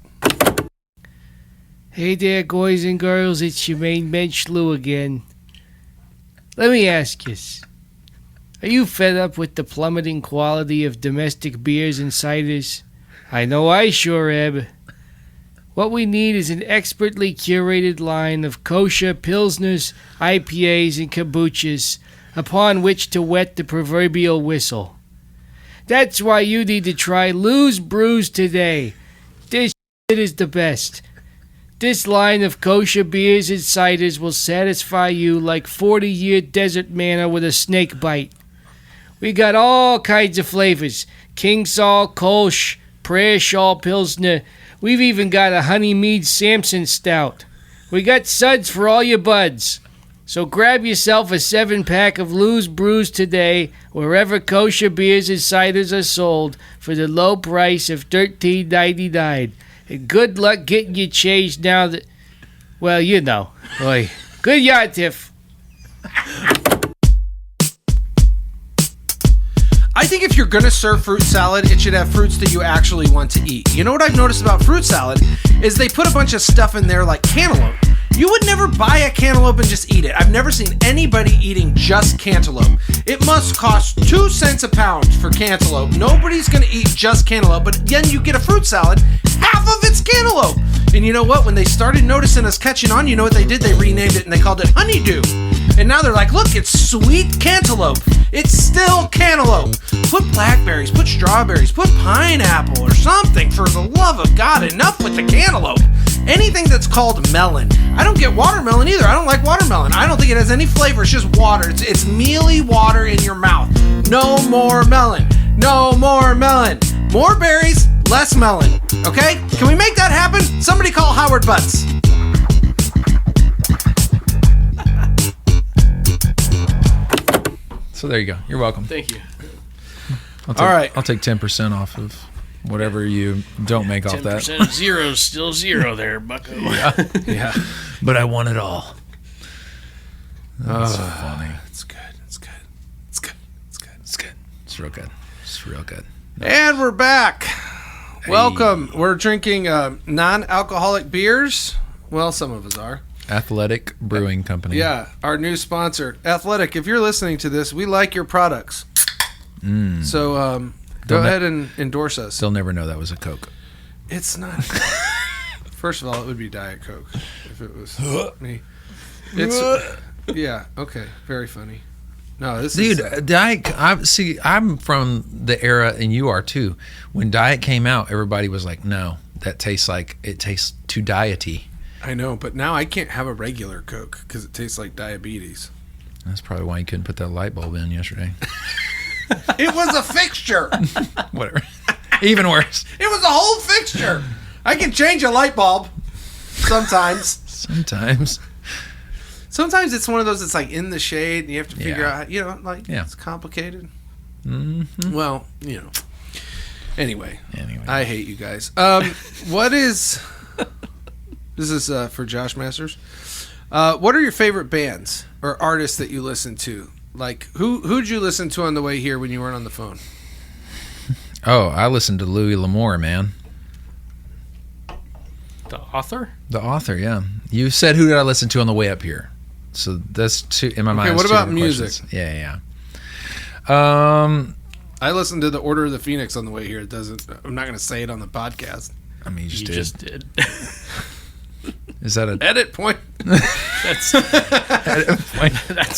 Hey there, boys and girls. It's your main bench Lou again. Let me ask you, are you fed up with the plummeting quality of domestic beers and ciders? I know I sure am. What we need is an expertly curated line of kosher pilsners, IPAs, and kombuchas upon which to wet the proverbial whistle. That's why you need to try Lou's Brews today. This shit is the best. This line of kosher beers and ciders will satisfy you like 40-year desert manna with a snake bite. We got all kinds of flavors. King Saul Kolsch, Prayer Shawl Pilsner. We've even got a Honey Mead Samson Stout. We got suds for all your buds. So grab yourself a 7-pack of Lou's Brews today, wherever kosher beers and ciders are sold, for the low price of $13.99. And good luck getting your change now that, well, you know. Boy, good yartif. I think if you're going to serve fruit salad, it should have fruits that you actually want to eat. You know what I've noticed about fruit salad is they put a bunch of stuff in there like cantaloupe. You would never buy a cantaloupe and just eat it. I've never seen anybody eating just cantaloupe. It must cost 2 cents a pound for cantaloupe. Nobody's going to eat just cantaloupe, but then you get a fruit salad, half of it's cantaloupe. And you know what? When they started noticing us catching on, you know what they did? They renamed it and they called it honeydew. And now they're like, look, it's sweet cantaloupe. It's still cantaloupe. Put blackberries, put strawberries, put pineapple or something, for the love of God. Enough with the cantaloupe. Anything that's called melon. I don't get watermelon either. I don't like watermelon. I don't think it has any flavor. It's just water. It's mealy water in your mouth. No more melon. No more melon. More berries, less melon. Okay? Can we make that happen? Somebody call Howard Butts. So there you go. You're welcome. Thank you. All right. I'll take 10% off of whatever you don't make off that. 10% of zero is still zero there, bucko. Yeah. But I want it all. That's so funny. It's good. It's good. It's good. It's good. It's good. It's real good. It's real good. And we're back. Welcome. We're drinking non-alcoholic beers. Well, some of us are. Athletic Brewing Company. Yeah, our new sponsor, Athletic. If you're listening to this, we like your products. So go ahead and endorse us. They'll never know that was a Coke. It's not. First of all, it would be Diet Coke if it was me. It's yeah. Okay. Very funny. No, this Dude, is Diet. I'm from the era, and you are too. When Diet came out, everybody was like, "No, that tastes like it tastes too diety." I know, but now I can't have a regular Coke because it tastes like diabetes. That's probably why you couldn't put that light bulb in yesterday. It was a fixture. Whatever. Even worse. It was a whole fixture. I can change a light bulb sometimes. Sometimes it's one of those that's like in the shade and you have to figure out, it's complicated. Mm-hmm. Well, Anyway, I hate you guys. What is... This is for Josh Masters. What are your favorite bands or artists that you listen to? Like, who'd you listen to on the way here when you weren't on the phone? Oh, I listened to Louis L'Amour, man. The author? The author, yeah. You said who did I listen to on the way up here? So that's two in my mind. Okay, what about music? Questions. Yeah. I listened to the Order of the Phoenix on the way here. I'm not going to say it on the podcast. I mean, you just did. Is that an edit point? That's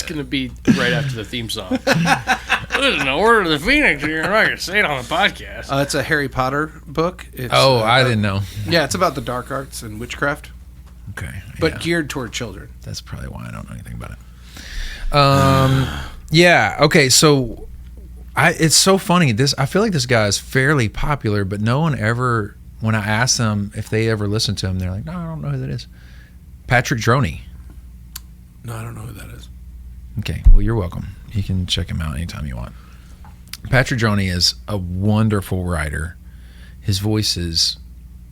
going to be right after the theme song. Listen, the Order of the Phoenix. You're not going to say it on the podcast. It's a Harry Potter book. It's, I didn't know. Yeah, it's about the dark arts and witchcraft. Okay, but geared toward children. That's probably why I don't know anything about it. Yeah. Okay. So, it's so funny. I feel like this guy is fairly popular, but no one ever. When I ask them if they ever listen to him, they're like, "No, I don't know who that is." Patrick Droney. No, I don't know who that is. Okay. Well, you're welcome. You can check him out anytime you want. Patrick Droney is a wonderful writer. His voice is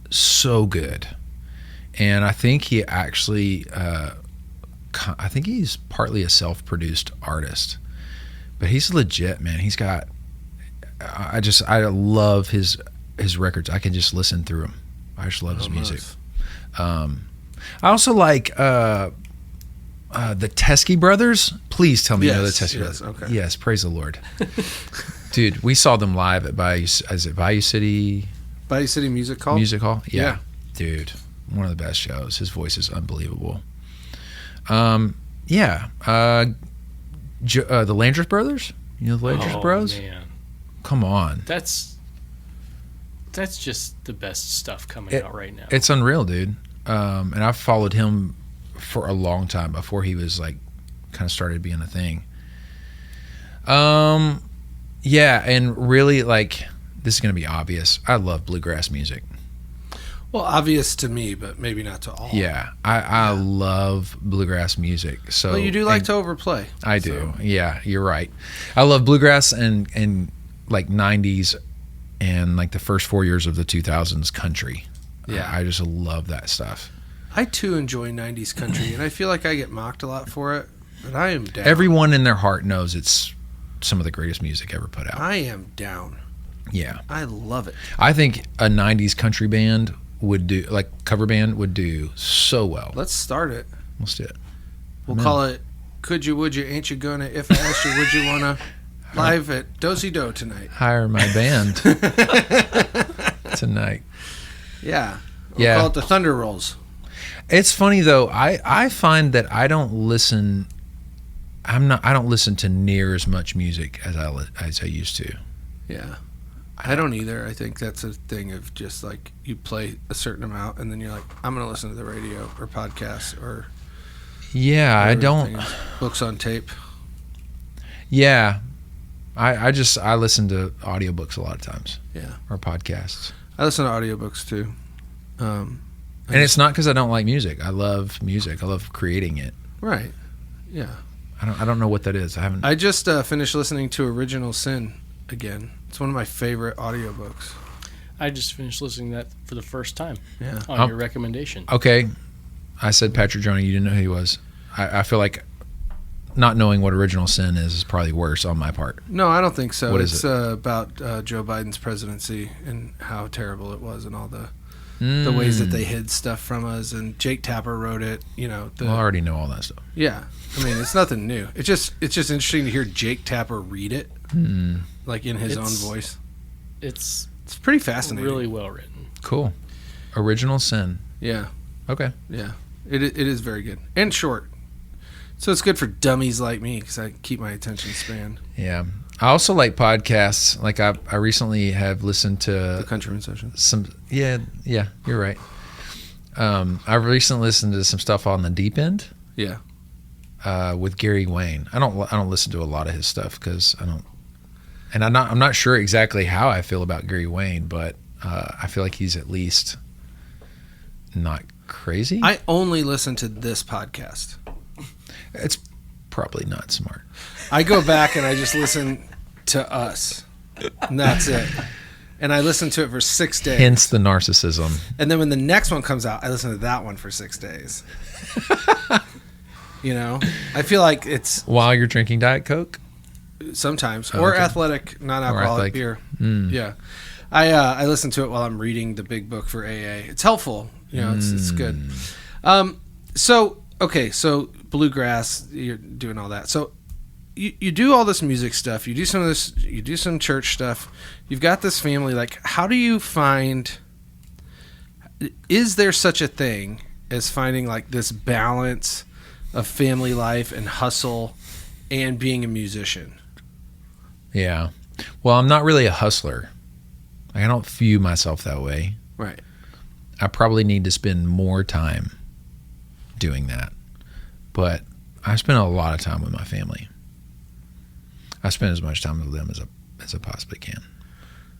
so good. And I think he actually, I think he's partly a self-produced artist, but he's legit, man. He's got, I love his records. I can just listen through them. I just love his music. Nice. I also like the Teskey Brothers. Please tell me you know the Teskey Brothers. Okay. Yes, praise the Lord. Dude, we saw them live at Bayou City? Bayou City Music Hall? Music Hall? Yeah. Dude. One of the best shows. His voice is unbelievable. The Landreth Brothers. You know the Landreth Bros? Man. Come on. That's just the best stuff coming out right now. It's unreal, dude. And I've followed him for a long time before he was like kind of started being a thing. And really like this is going to be obvious. I love bluegrass music. Well, obvious to me, but maybe not to all. Yeah, I love bluegrass music. So well, you do like to overplay. I do. So. Yeah, you're right. I love bluegrass and like 90s and like the first 4 years of the 2000s country. Yeah, I just love that stuff. I too enjoy 90s country, and I feel like I get mocked a lot for it, but I am down. Everyone in their heart knows it's some of the greatest music ever put out. I am down. Yeah. I love it. I think a 90s country band would do, like cover band would do so well. Let's start it. Let's do it. We'll call it Could You, Would You, Ain't You Gonna, If I Asked You, Would You Wanna, live at Dosey Do tonight. Hire my band tonight. Yeah. We'll call it the Thunder Rolls. It's funny though, I find that I don't listen to near as much music as I used to. Yeah. I don't either. I think that's a thing of just like you play a certain amount and then you're like, I'm going to listen to the radio or podcasts or I don't books on tape. Yeah. I listen to audiobooks a lot of times. Yeah. Or podcasts. I listen to audiobooks too. And it's not because I don't like music. I love music. I love creating it. Right. Yeah. I don't know what that is. I just finished listening to Original Sin again. It's one of my favorite audiobooks. I just finished listening to that for the first time. Yeah. On your recommendation. Okay. I said Patrick Droney. You didn't know who he was. I feel like not knowing what Original Sin is probably worse on my part. No, I don't think so. What is it? About Joe Biden's presidency and how terrible it was and all the the ways that they hid stuff from us. And Jake Tapper wrote it. You know, Well, I already know all that stuff. yeah. I mean, it's nothing new. It's just interesting to hear Jake Tapper read it, like in his own voice. It's It's pretty fascinating. really well written. Cool. Original Sin. Yeah, Okay. yeah. It is very good and short. So it's good for dummies like me because I keep my attention span. Yeah. I also like podcasts. Like I recently have listened The to Countryman Session. some. Yeah, you're right. I've recently listened to some stuff on the Deep End Yeah. with Gary Wayne. I don't listen to a lot of his stuff because I don't. And I'm not sure exactly how I feel about Gary Wayne, but I feel like he's at least not crazy. I only listen to this podcast. It's probably not smart. I go back and I just listen to us, and that's it. And I listen to it for 6 days. Hence the narcissism. And then when the next one comes out, I listen to that one for 6 days. You know, I feel like it's While you're drinking Diet Coke? sometimes Oh, or okay. athletic, non-alcoholic athletic. beer. Mm. Yeah, I listen to it while I'm reading the big book for AA. It's helpful. You know, it's good. So bluegrass, you're doing all that. So you do all this music stuff. You do some of this. You do some church stuff. You've got this family. Like, how do you find? Is there such a thing as finding like this balance of family life and hustle and being a musician? Yeah. Well, I'm not really a hustler. I don't view myself that way. Right. I probably need to spend more time doing that. But I spend a lot of time with my family. I spend as much time with them as I possibly can.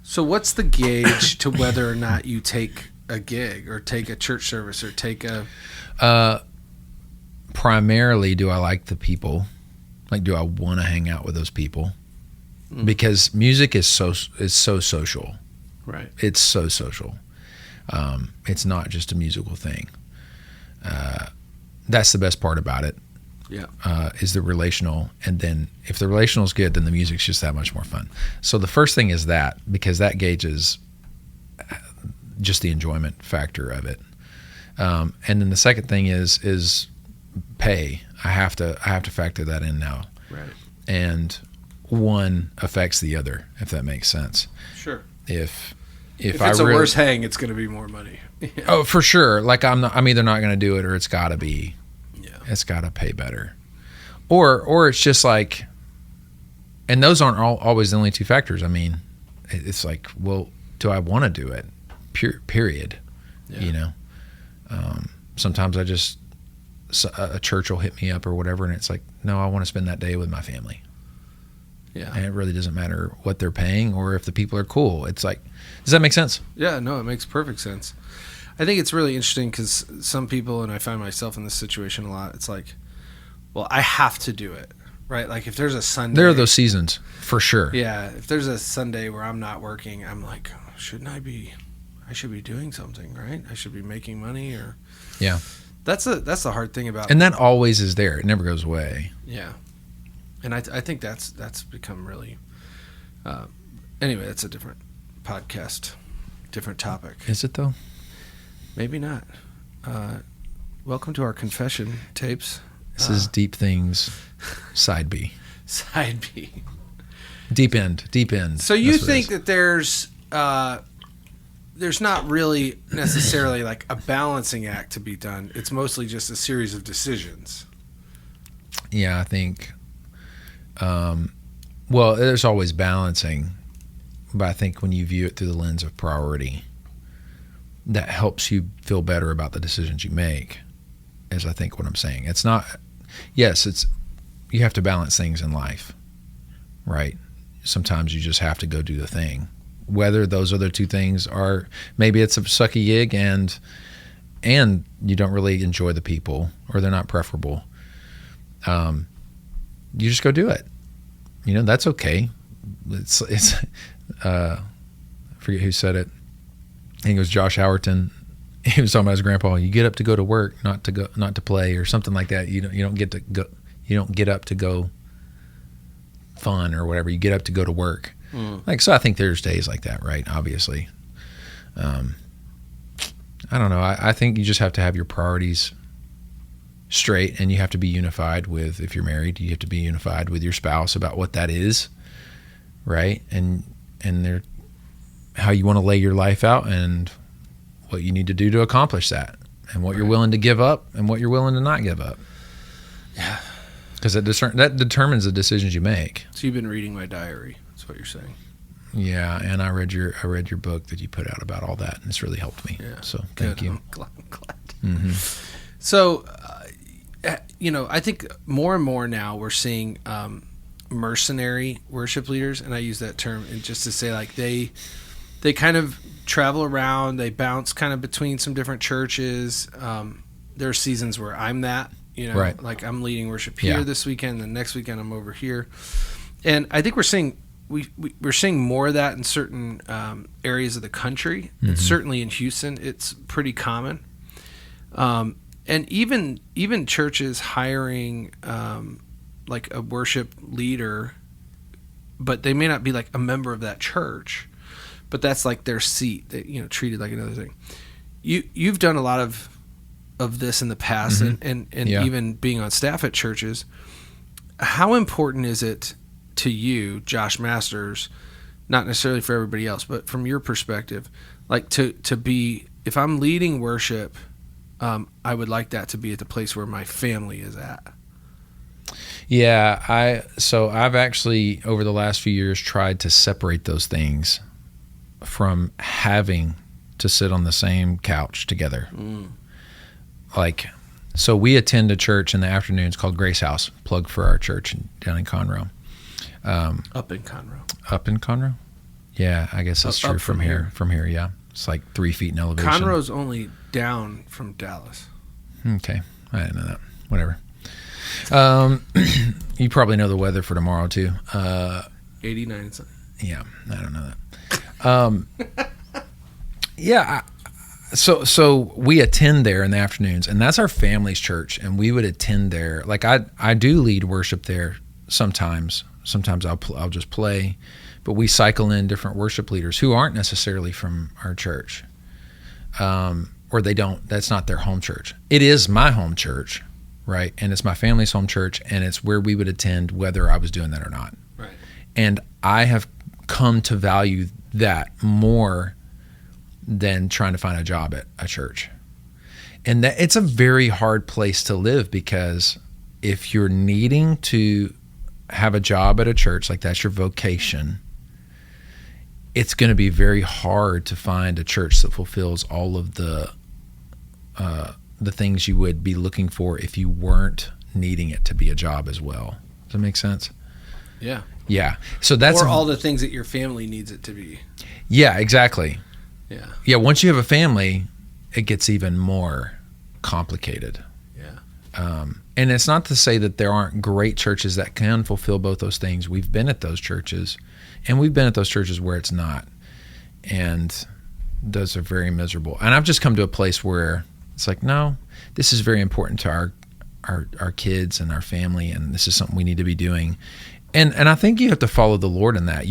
So what's the gauge to whether or not you take a gig or take a church service or take a... Primarily, do I like the people? Like, do I want to hang out with those people? Because music is so social. Right. It's so social. It's not just a musical thing. That's the best part about it. Yeah. Is the relational, and then if the relational is good, then the music's just that much more fun. So the first thing is that, because that gauges just the enjoyment factor of it. And then the second thing is pay. I have to factor that in now. Right. And one affects the other, if that makes sense. Sure. If If I it's a really, worse hang, it's going to be more money. oh, for sure. Like I'm either not going to do it, or it's got to be. Yeah. It's got to pay better, or it's just like, and those aren't always the only two factors. I mean, it's like, well, do I want to do it? Period. Yeah. You know, sometimes a church will hit me up or whatever, and it's like, no, I want to spend that day with my family. Yeah. And it really doesn't matter what they're paying or if the people are cool. It's like, does that make sense? Yeah, no, it makes perfect sense. I think it's really interesting because some people, and I find myself in this situation a lot, it's like, well, I have to do it, right? Like if there's a Sunday. There are those seasons, for sure. Yeah, if there's a Sunday where I'm not working, I'm like, oh, I should be doing something, right? I should be making money or. Yeah. That's the hard thing about. And that always is there. It never goes away. Yeah. And I think that's become really. Anyway, that's a different podcast, different topic. Is it though? Maybe not. Welcome to our confession tapes. This is Deep Things, Side B. Side B. Deep End. So you That's what it think is. that there's not really necessarily like a balancing act to be done. It's mostly just a series of decisions. Yeah, I think. Well, there's always balancing, but I think when you view it through the lens of priority, that helps you feel better about the decisions you make. Is I think what I'm saying. It's not. Yes, it's. You have to balance things in life, right? Sometimes you just have to go do the thing. Whether those other two things are, maybe it's a sucky gig and you don't really enjoy the people or they're not preferable. You just go do it. You know, that's okay. It's I forget who said it. I think it was Josh Howerton. He was talking about his grandpa. You get up to go to work, not to play, or something like that. You don't get to go. You don't get up to go fun or whatever. You get up to go to work. I don't know. I think you just have to have your priorities straight, and you have to be unified with, if you're married, you have to be unified with your spouse about what that is, right? And there, how you want to lay your life out and what you need to do to accomplish that, and what you're willing to give up and what you're willing to not give up. Yeah. Because that determines the decisions you make. So you've been reading my diary. That's what you're saying. Yeah, and I read your book that you put out about all that, and it's really helped me. Yeah. So thank you. I'm glad. So, I think more and more now we're seeing mercenary worship leaders, and I use that term and just to say like they kind of travel around, they bounce kind of between some different churches. There are seasons where I'm that, right. Like I'm leading worship here this weekend, the next weekend I'm over here, and I think we're seeing more of that in certain areas of the country. Mm-hmm. And certainly in Houston, it's pretty common. And even churches hiring like a worship leader, but they may not be like a member of that church, but that's like their seat, that treated like another thing. You've done a lot of this in the past, and even being on staff at churches. How important is it to you, Josh Masters, not necessarily for everybody else, but from your perspective, like to be, if I'm leading worship, I would like that to be at the place where my family is at. Yeah, I've actually over the last few years tried to separate those things from having to sit on the same couch together. So we attend a church in the afternoons called Grace House, plug for our church down in Conroe. Up in Conroe. Up in Conroe? Yeah, I guess that's true. Up from here. From here, yeah. It's like 3 feet in elevation. Conroe's only down from Dallas. Okay. I didn't know that. Whatever. You probably know the weather for tomorrow, too. 89. Yeah, I don't know that. Yeah, so we attend there in the afternoons, and that's our family's church, and we would attend there. Like I do lead worship there sometimes. Sometimes I'll just play, but we cycle in different worship leaders who aren't necessarily from our church, or they don't. That's not their home church. It is my home church, right? And it's my family's home church, and it's where we would attend whether I was doing that or not. Right. And I have come to value that more than trying to find a job at a church. And that it's a very hard place to live, because if you're needing to have a job at a church, like that's your vocation, it's going to be very hard to find a church that fulfills all of the things you would be looking for if you weren't needing it to be a job as well. Does that make sense? Yeah. Yeah. So that's all the things that your family needs it to be. Yeah, exactly. Yeah. Yeah, once you have a family, it gets even more complicated. Yeah. And it's not to say that there aren't great churches that can fulfill both those things. We've been at those churches, and we've been at those churches where it's not. And those are very miserable. And I've just come to a place where it's like, no, this is very important to our kids and our family, and this is something we need to be doing. And I think you have to follow the Lord in that.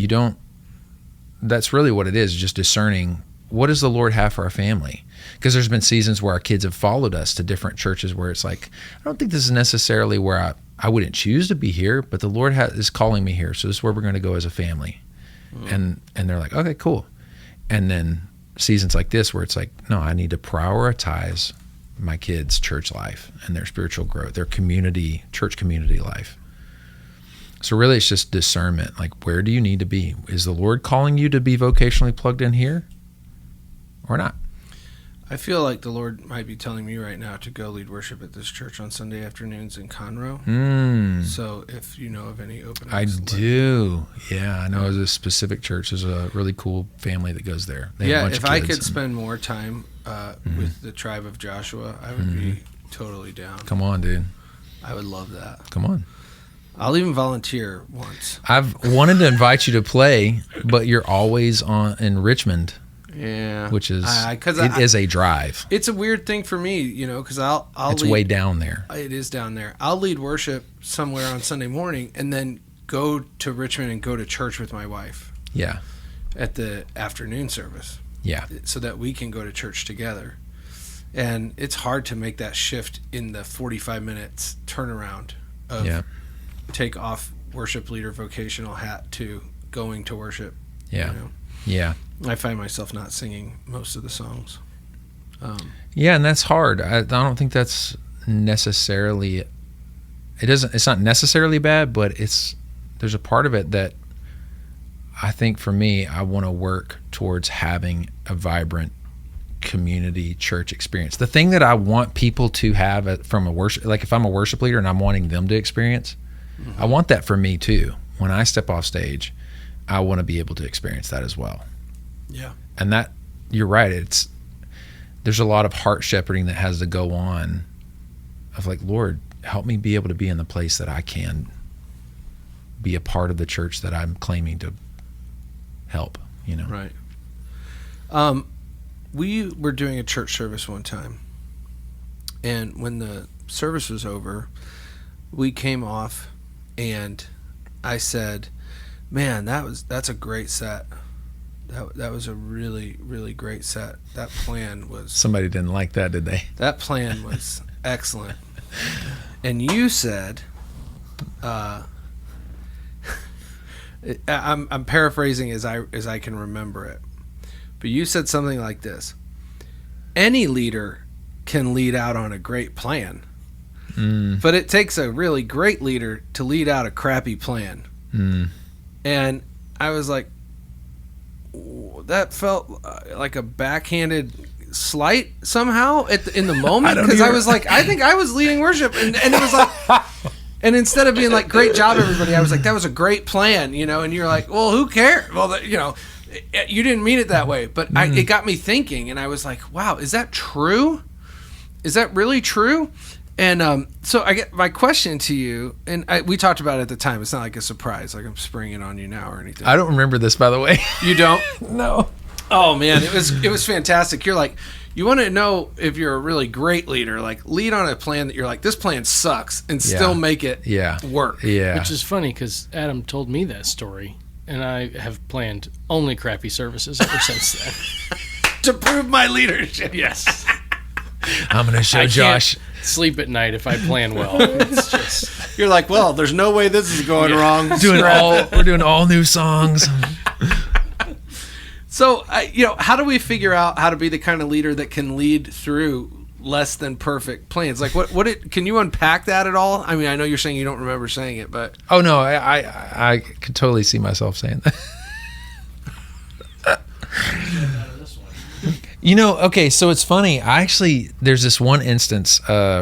That's really what it is, just discerning what does the Lord have for our family? Because there's been seasons where our kids have followed us to different churches where it's like, I don't think this is necessarily where I wouldn't choose to be here, but the Lord is calling me here. So this is where we're going to go as a family. And they're like, okay, cool. And then seasons like this where it's like, no, I need to prioritize my kids' church life and their spiritual growth, their church community life. So really it's just discernment. Like, where do you need to be? Is the Lord calling you to be vocationally plugged in here or not? I feel like the Lord might be telling me right now to go lead worship at this church on Sunday afternoons in Conroe. So if you know of any openings. I do. Yeah, I know of a specific church. There's a really cool family that goes there. They have a bunch if of I kids could spend more time with the tribe of Joshua, I would be totally down. Come on, dude. I would love that. Come on. I'll even volunteer once. I've wanted to invite you to play, but you're always in Richmond. Yeah, which is it is a drive. It's a weird thing for me, because I'll it's way down there. It is down there. I'll lead worship somewhere on Sunday morning and then go to Richmond and go to church with my wife. Yeah, at the afternoon service. Yeah, so that we can go to church together. And it's hard to make that shift in the 45 minutes turnaround of take off worship leader vocational hat to going to worship. Yeah. You know? Yeah. I find myself not singing most of the songs. Yeah, and that's hard. I don't think that's necessarily. It's not necessarily bad, but there's a part of it that I think for me, I want to work towards having a vibrant community church experience. The thing that I want people to have from a worship, like if I'm a worship leader and I'm wanting them to experience, I want that for me too. When I step off stage, I want to be able to experience that as well. Yeah. And that, you're right. There's a lot of heart shepherding that has to go on of like, Lord, help me be able to be in the place that I can be a part of the church that I'm claiming to help, you know? Right. We were doing a church service one time, and when the service was over, we came off, and I said, "Man, that's a great set. That was a really, really great set. That plan was." Somebody didn't like that, did they? That plan was excellent. And you said, I'm paraphrasing as I can remember it, but you said something like this: any leader can lead out on a great plan, but it takes a really great leader to lead out a crappy plan. And I was like, that felt like a backhanded slight somehow in the moment, because I was like, I think I was leading worship, and it was like, and instead of being like, great job everybody, I was like, that was a great plan, you know. And you're like, well, who cares? Well, you know, you didn't mean it that way, but it got me thinking, and I was like, wow, is that true? Is that really true? And so I get my question to you, and we talked about it at the time. It's not like a surprise, like I'm springing on you now or anything. I don't remember this, by the way. You don't? No. Oh man, it was fantastic. You're like, you want to know if you're a really great leader, like lead on a plan that you're like, this plan sucks, and still make it work. Yeah. Which is funny because Adam told me that story, and I have planned only crappy services ever since then. To prove my leadership. Yes. I'm going to show Josh. Can't sleep at night if I plan well. It's just, You're like, well, there's no way this is going wrong. We're doing all new songs. So, how do we figure out how to be the kind of leader that can lead through less than perfect plans? Like, can you unpack that at all? I mean, I know you're saying you don't remember saying it, but Oh no, I could totally see myself saying that. You know, okay, so it's funny. There's this one instance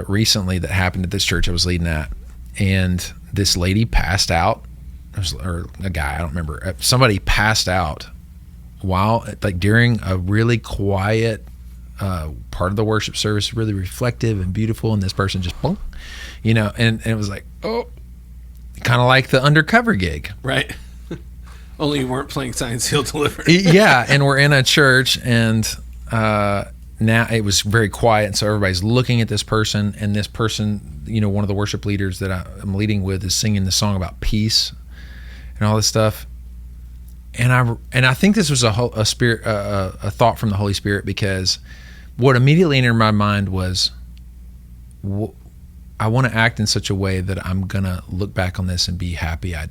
recently that happened at this church I was leading at, and this lady passed out, or a guy, I don't remember. Somebody passed out while, like, during a really quiet part of the worship service, really reflective and beautiful, and this person just, boom, you know, and it was like, oh, kind of like the undercover gig. right. Only you weren't playing Sign, Seal, Deliver. Yeah, and we're in a church, and now it was very quiet, and so everybody's looking at this person, and this person, you know, one of the worship leaders that I'm leading with is singing the song about peace and all this stuff, and I think this was a thought from the Holy Spirit, because what immediately entered my mind was, I want to act in such a way that I'm gonna look back on this and be happy I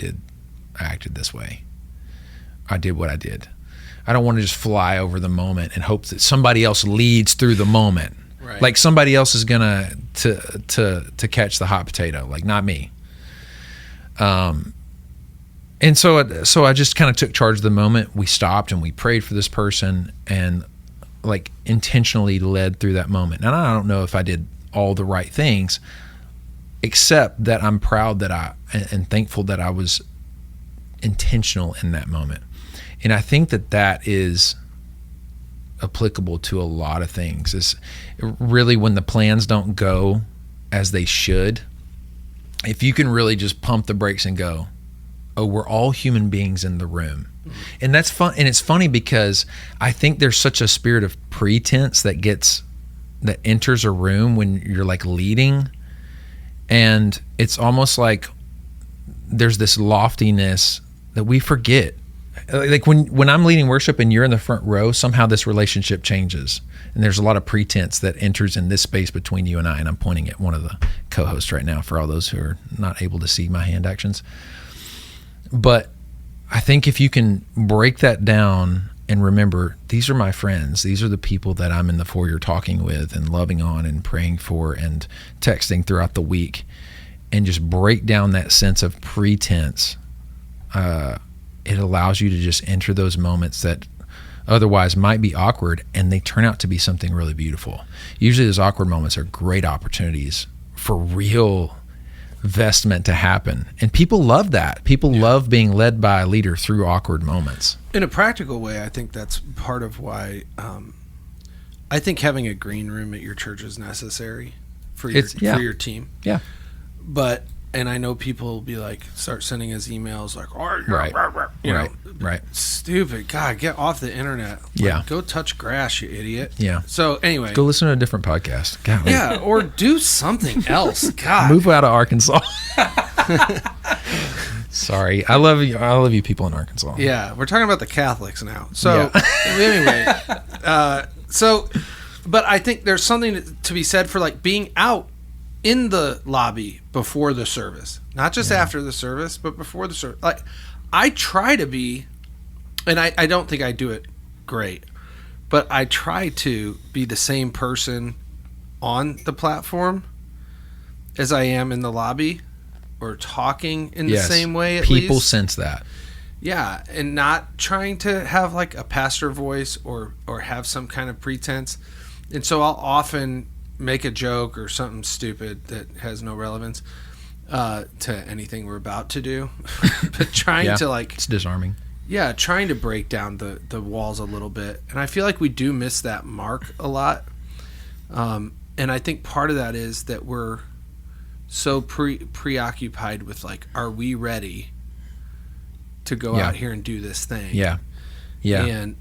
acted this way. I did what I did. I don't want to just fly over the moment and hope that somebody else leads through the moment. Right. Like somebody else is gonna to catch the hot potato, like not me. And so I just kind of took charge of the moment. We stopped and we prayed for this person and like intentionally led through that moment. And I don't know if I did all the right things, except that I'm proud that and thankful that I was intentional in that moment. And I think that is applicable to a lot of things. Is really when the plans don't go as they should, if you can really just pump the brakes and go, oh, we're all human beings in the room. And that's fun. And it's funny because I think there's such a spirit of pretense that enters a room when you're like leading. And it's almost like there's this loftiness that we forget like when I'm leading worship and you're in the front row, somehow this relationship changes. And there's a lot of pretense that enters in this space between you and I. And I'm pointing at one of the co-hosts right now for all those who are not able to see my hand actions. But I think if you can break that down and remember, these are my friends. These are the people that I'm in the foyer talking with and loving on and praying for and texting throughout the week, and just break down that sense of pretense. It allows you to just enter those moments that otherwise might be awkward, and they turn out to be something really beautiful. Usually those awkward moments are great opportunities for real vestment to happen. And people love that. People love being led by a leader through awkward moments. In a practical way, I think that's part of why I think having a green room at your church is necessary for your team. Yeah. But, and I know people will be like, start sending us emails like, oh, Right. you know, Right. stupid. God, get off the internet. Like, Yeah. Go touch grass, you idiot. Yeah. So anyway. Go listen to a different podcast. God, Yeah, or do something else. God. move out of Arkansas. Sorry. I love you. I love you people in Arkansas. Yeah, we're talking about the Catholics now. So anyway, but I think there's something to be said for like being out in the lobby before the service, not just after the service, but before the service. Like I try to be, and I don't think I do it great, but I try to be the same person on the platform as I am in the lobby, or talking in the same way. At people least. sense that. Yeah, and not trying to have like a pastor voice or have some kind of pretense. And so I'll often make a joke or something stupid that has no relevance to anything we're about to do. But trying to like... It's disarming. Yeah, trying to break down the walls a little bit. And I feel like we do miss that mark a lot. And I think part of that is that we're so preoccupied with like, are we ready to go out here and do this thing? Yeah. And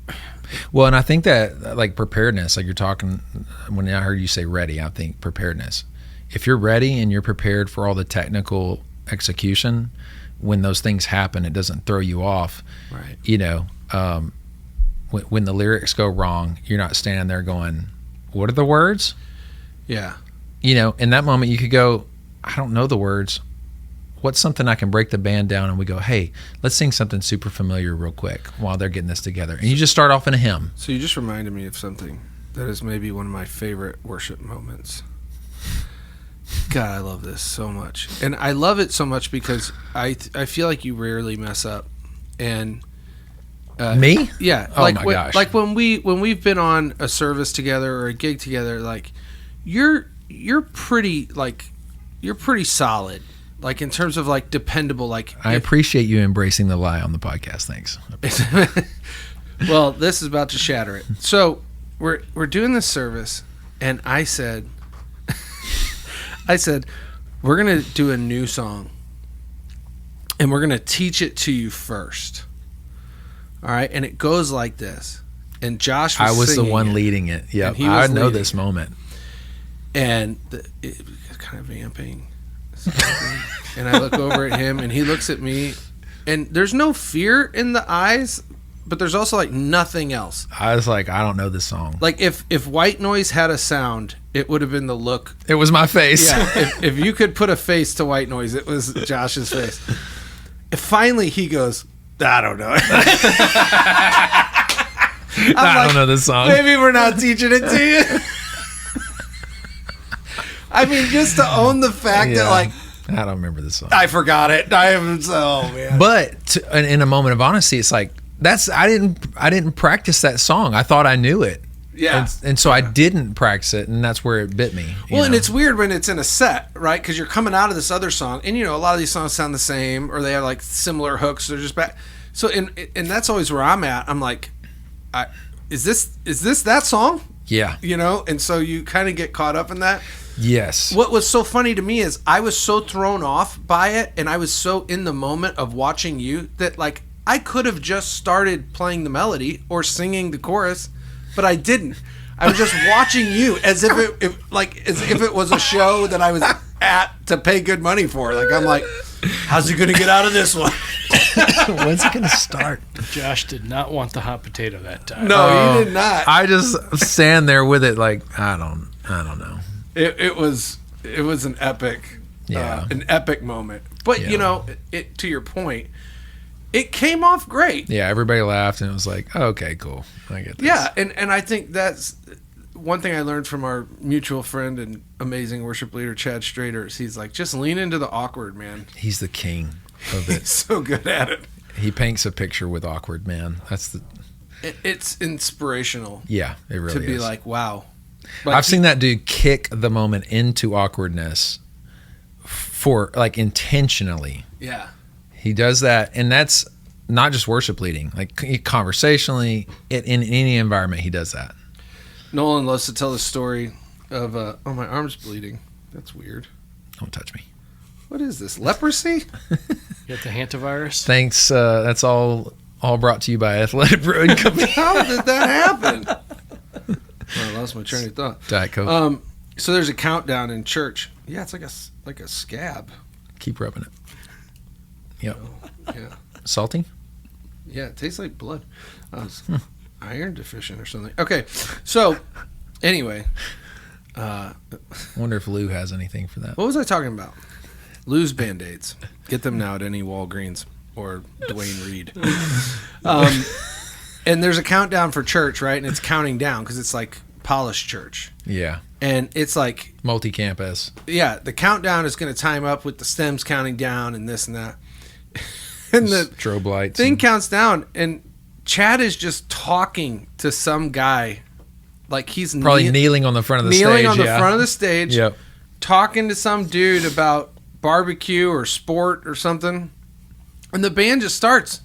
well, and I think that like preparedness, like you're talking, when I heard you say ready, I think preparedness. If you're ready and you're prepared for all the technical execution, when those things happen, it doesn't throw you off. Right. You know, when the lyrics go wrong, you're not standing there going, what are the words? yeah. You know, in that moment you could go, I don't know the words. What's something I can break the band down, and we go, hey, let's sing something super familiar real quick while they're getting this together. And you just start off in a hymn. So you just reminded me of something that is maybe one of my favorite worship moments. God, I love this so much. And I love it so much because I feel like you rarely mess up. And Me? yeah, Oh like my gosh. like when we've been on a service together or a gig together, like you're pretty solid. Like in terms of like dependable, like I appreciate you embracing the lie on the podcast. Thanks. well, this is about to shatter it. So we're doing this service, and I said, we're gonna do a new song, and we're gonna teach it to you first. All right, and it goes like this. And Josh was I was the singing one it, leading it. Yeah, and he I was know leading this it. moment. And it was kind of vamping. And I look over at him, and he looks at me, and there's no fear in the eyes, but there's also like nothing else. I was like, I don't know this song. Like if White Noise had a sound, it would have been the look. It was my face. Yeah, if you could put a face to White Noise, it was Josh's face. And finally, he goes, I don't know. I don't know this song. Maybe we're not teaching it to you. I mean, just to own the fact that, like, I don't remember this song. I forgot it. I am so man. But in a moment of honesty, it's like I didn't practice that song. I thought I knew it. Yeah. And so I didn't practice it, and that's where it bit me. Well, and it's weird when it's in a set, right? Because you're coming out of this other song, and you know a lot of these songs sound the same, or they have like similar hooks. They're just back. So, and that's always where I'm at. I'm like, is this that song? Yeah. You know, and so you kind of get caught up in that. Yes. What was so funny to me is I was so thrown off by it, and I was so in the moment of watching you that like I could have just started playing the melody or singing the chorus, but I didn't. I was just watching you as if it was a show that I was at to pay good money for. Like I'm like, How's he going to get out of this one? When's it gonna start? Josh did not want the hot potato that time. No, he did not. I just stand there with it like I don't know. It was an epic, an epic moment. But Yeah. you know, it to your point, it came off great. Yeah, everybody laughed and it was like, oh, okay, cool. I get this. Yeah, and I think that's one thing I learned from our mutual friend and amazing worship leader Chad Strader. Is he's like, just lean into the awkward, man. He's the king of He's it. so good at it. He paints a picture with awkward, man. That's the It's inspirational yeah, it really to be is. like, wow. Like, I've seen that dude kick the moment into awkwardness for like intentionally. yeah. He does that, and that's not just worship leading. Like conversationally, in any environment, he does that. Nolan loves to tell the story of, oh, my arm's bleeding. That's weird. Don't touch me. What is this, leprosy? You got the hantavirus? Thanks. That's all brought to you by Athletic Brewing Company. How did that happen? Oh, I lost my train of thought. Diet Coke. So there's a countdown in church. Yeah, it's like a scab. Keep rubbing it. Yep. Yeah. Salty? Yeah, it tastes like blood. Iron deficient or something. Okay, so anyway, Wonder if Lou has anything for that. what was I talking about? Lose Band-Aids. Get them now at any Walgreens or Dwayne Reed. And there's a countdown for church, right? And it's counting down because it's like polished church. Yeah. And it's like, Multi-campus. yeah, the countdown is going to time up with the stems counting down and this and that. And the Strobe lights. thing counts down, and Chad is just talking to some guy, like he's Probably kneeling on the front of the stage. kneeling on the yeah. front of the stage, Yep. talking to some dude about barbecue or sport or something. And the band just starts,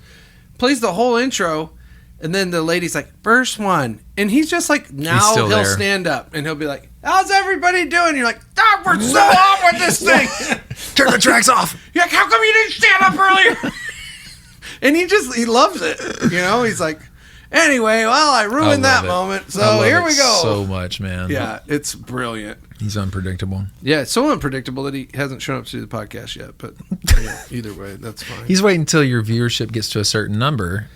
plays the whole intro, and then the lady's like, verse 1. And he's just like, now still he'll there. stand up and he'll be like, how's everybody doing? You're like, oh, we're so on with this thing. Turn the tracks off. You're like, how come you didn't stand up earlier? And he loves it. You know, he's like, anyway, well, I ruined that moment. I So love here it we go. so much, man. Yeah, it's brilliant. He's unpredictable. Yeah, it's so unpredictable that he hasn't shown up to the podcast yet. But yeah, either way, that's fine. He's waiting until your viewership gets to a certain number,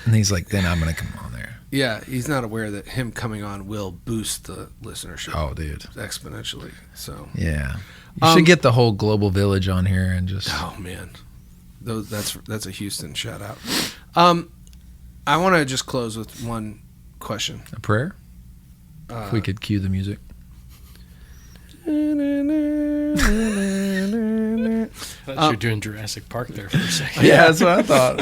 and he's like, then I'm going to come on there. Yeah, he's not aware that him coming on will boost the listenership Oh, dude. exponentially. So, Yeah. You should get the whole global village on here and just... oh man, that's a Houston shout out. I want to just close with one question. A prayer? If we could cue the music. I thought you were doing Jurassic Park there for a second. Yeah, that's what I thought.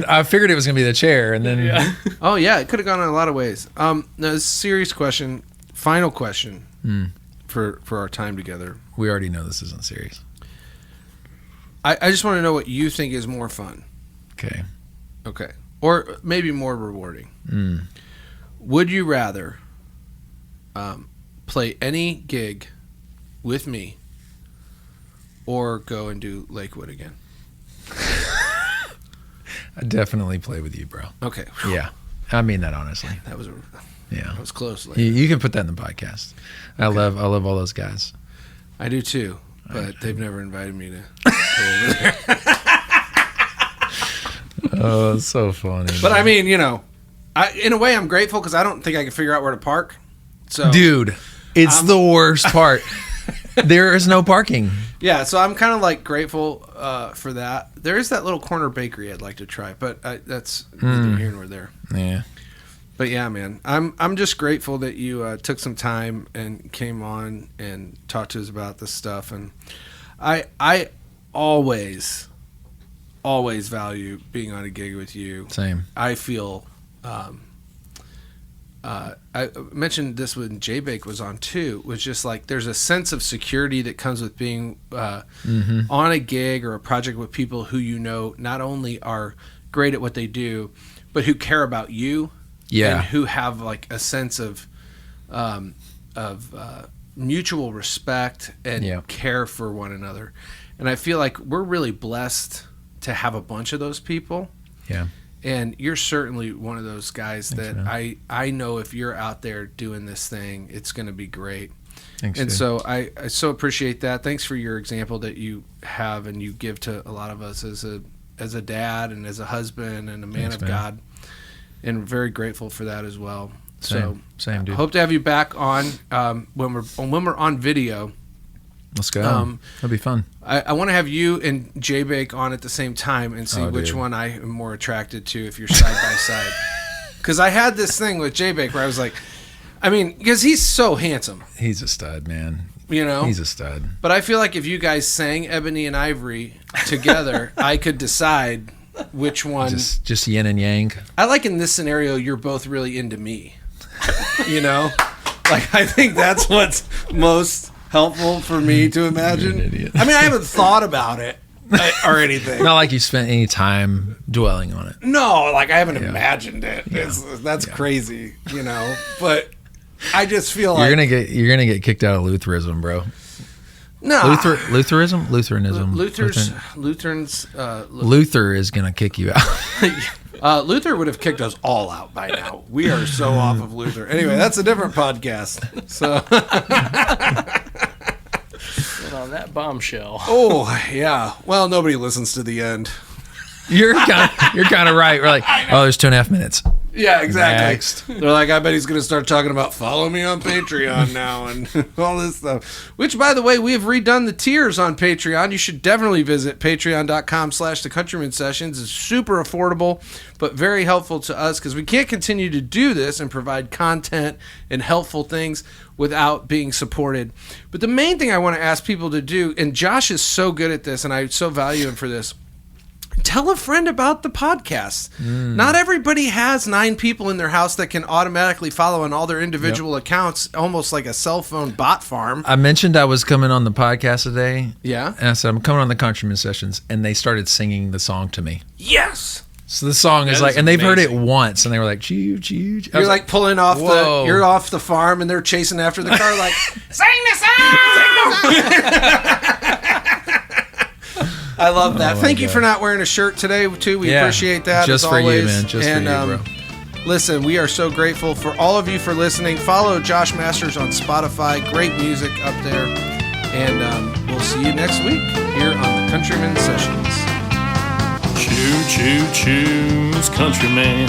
I figured it was going to be the chair, and then... Yeah. Oh yeah, it could have gone in a lot of ways. No, this is a serious question. Final question for our time together. We already know this isn't serious. I just want to know what you think is more fun. Okay. Okay. Or maybe more rewarding. Would you rather play any gig with me or go and do Lakewood again? I definitely play with you, bro. Okay. Yeah. I mean that honestly. That was Yeah. close. You can put that in the podcast. I love all those guys. I do too, but they've never invited me to go over there. Oh, it's so funny. But I mean, you know, in a way I'm grateful because I don't think I can figure out where to park. So dude, it's the worst part. There is no parking. yeah, so I'm kind of like grateful for that. There is that little corner bakery I'd like to try, but that's neither here nor there. Yeah. But yeah, man, I'm just grateful that you took some time and came on and talked to us about this stuff. And I always value being on a gig with you. Same. I feel I mentioned this when J-Bake was on too, was just like there's a sense of security that comes with being on a gig or a project with people who you know not only are great at what they do, but who care about you. Yeah. And who have like a sense of mutual respect and care for one another. And I feel like we're really blessed to have a bunch of those people. Yeah. And you're certainly one of those guys Thanks, that man. I know if you're out there doing this thing, it's going to be great. Thanks, And dude. so I so appreciate that. Thanks for your example that you have and you give to a lot of us as a dad and as a husband and a man Thanks, of man. God. And very grateful for that as well. So Same, dude. I hope to have you back on when we're on video. Let's go. That'll be fun. I want to have you and J-Bake on at the same time and see Oh, which dude. one I am more attracted to if you're side by side. Because I had this thing with J-Bake where I was like, I mean, because he's so handsome, He's a stud, man. you know? He's a stud. But I feel like if you guys sang Ebony and Ivory together, I could decide which one. Just yin and yang. I like in this scenario, you're both really into me. You know? Like, I think that's what's most helpful for me to imagine. You're an idiot. I mean, I haven't thought about it or anything. Not like you spent any time dwelling on it. No, like I haven't Yeah. imagined it. Yeah. That's crazy, you know? But I just feel like... You're gonna get kicked out of Lutheranism, bro. No. Lutheranism? Lutheranism. Lutherans... Luther is gonna kick you out. Luther would have kicked us all out by now. We are so off of Luther. Anyway, that's a different podcast. So, And on that bombshell. oh yeah. Well, nobody listens to the end. You're kind of right. We're like, oh, there's 2.5 minutes. Yeah, exactly. Next. They're like, I bet he's going to start talking about follow me on Patreon now and all this stuff. Which, by the way, we have redone the tiers on Patreon. You should definitely visit patreon.com/The Countryman Sessions. It's super affordable, but very helpful to us because we can't continue to do this and provide content and helpful things without being supported. But the main thing I want to ask people to do, and Josh is so good at this, and I so value him for this, tell a friend about the podcast. Not everybody has 9 people in their house that can automatically follow on all their individual accounts, almost like a cell phone bot farm. I mentioned I was coming on the podcast today. Yeah. And I said, I'm coming on the Countryman Sessions. And they started singing the song to me. Yes. So the song is That like, is and they've heard it amazing. once. And they were like, choo, choo, choo. I You're was like pulling off whoa. you're off the farm and they're chasing after the car like, sing the song! I love that. Oh, my Thank you God. for not wearing a shirt today, too. We Yeah, appreciate that. just as for you, always. man. Just for you, bro. Listen, we are so grateful for all of you for listening. Follow Josh Masters on Spotify. Great music up there. And we'll see you next week here on the Countryman Sessions. Choo choo choose countryman.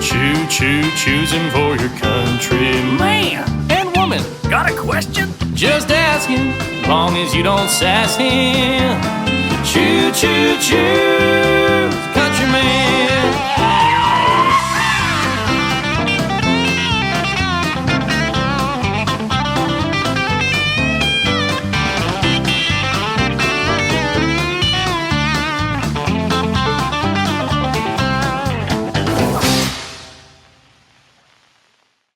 Choo choo choosing for your country. Man and woman, got a question? Just asking, long as you don't sass him. Choo choo choo.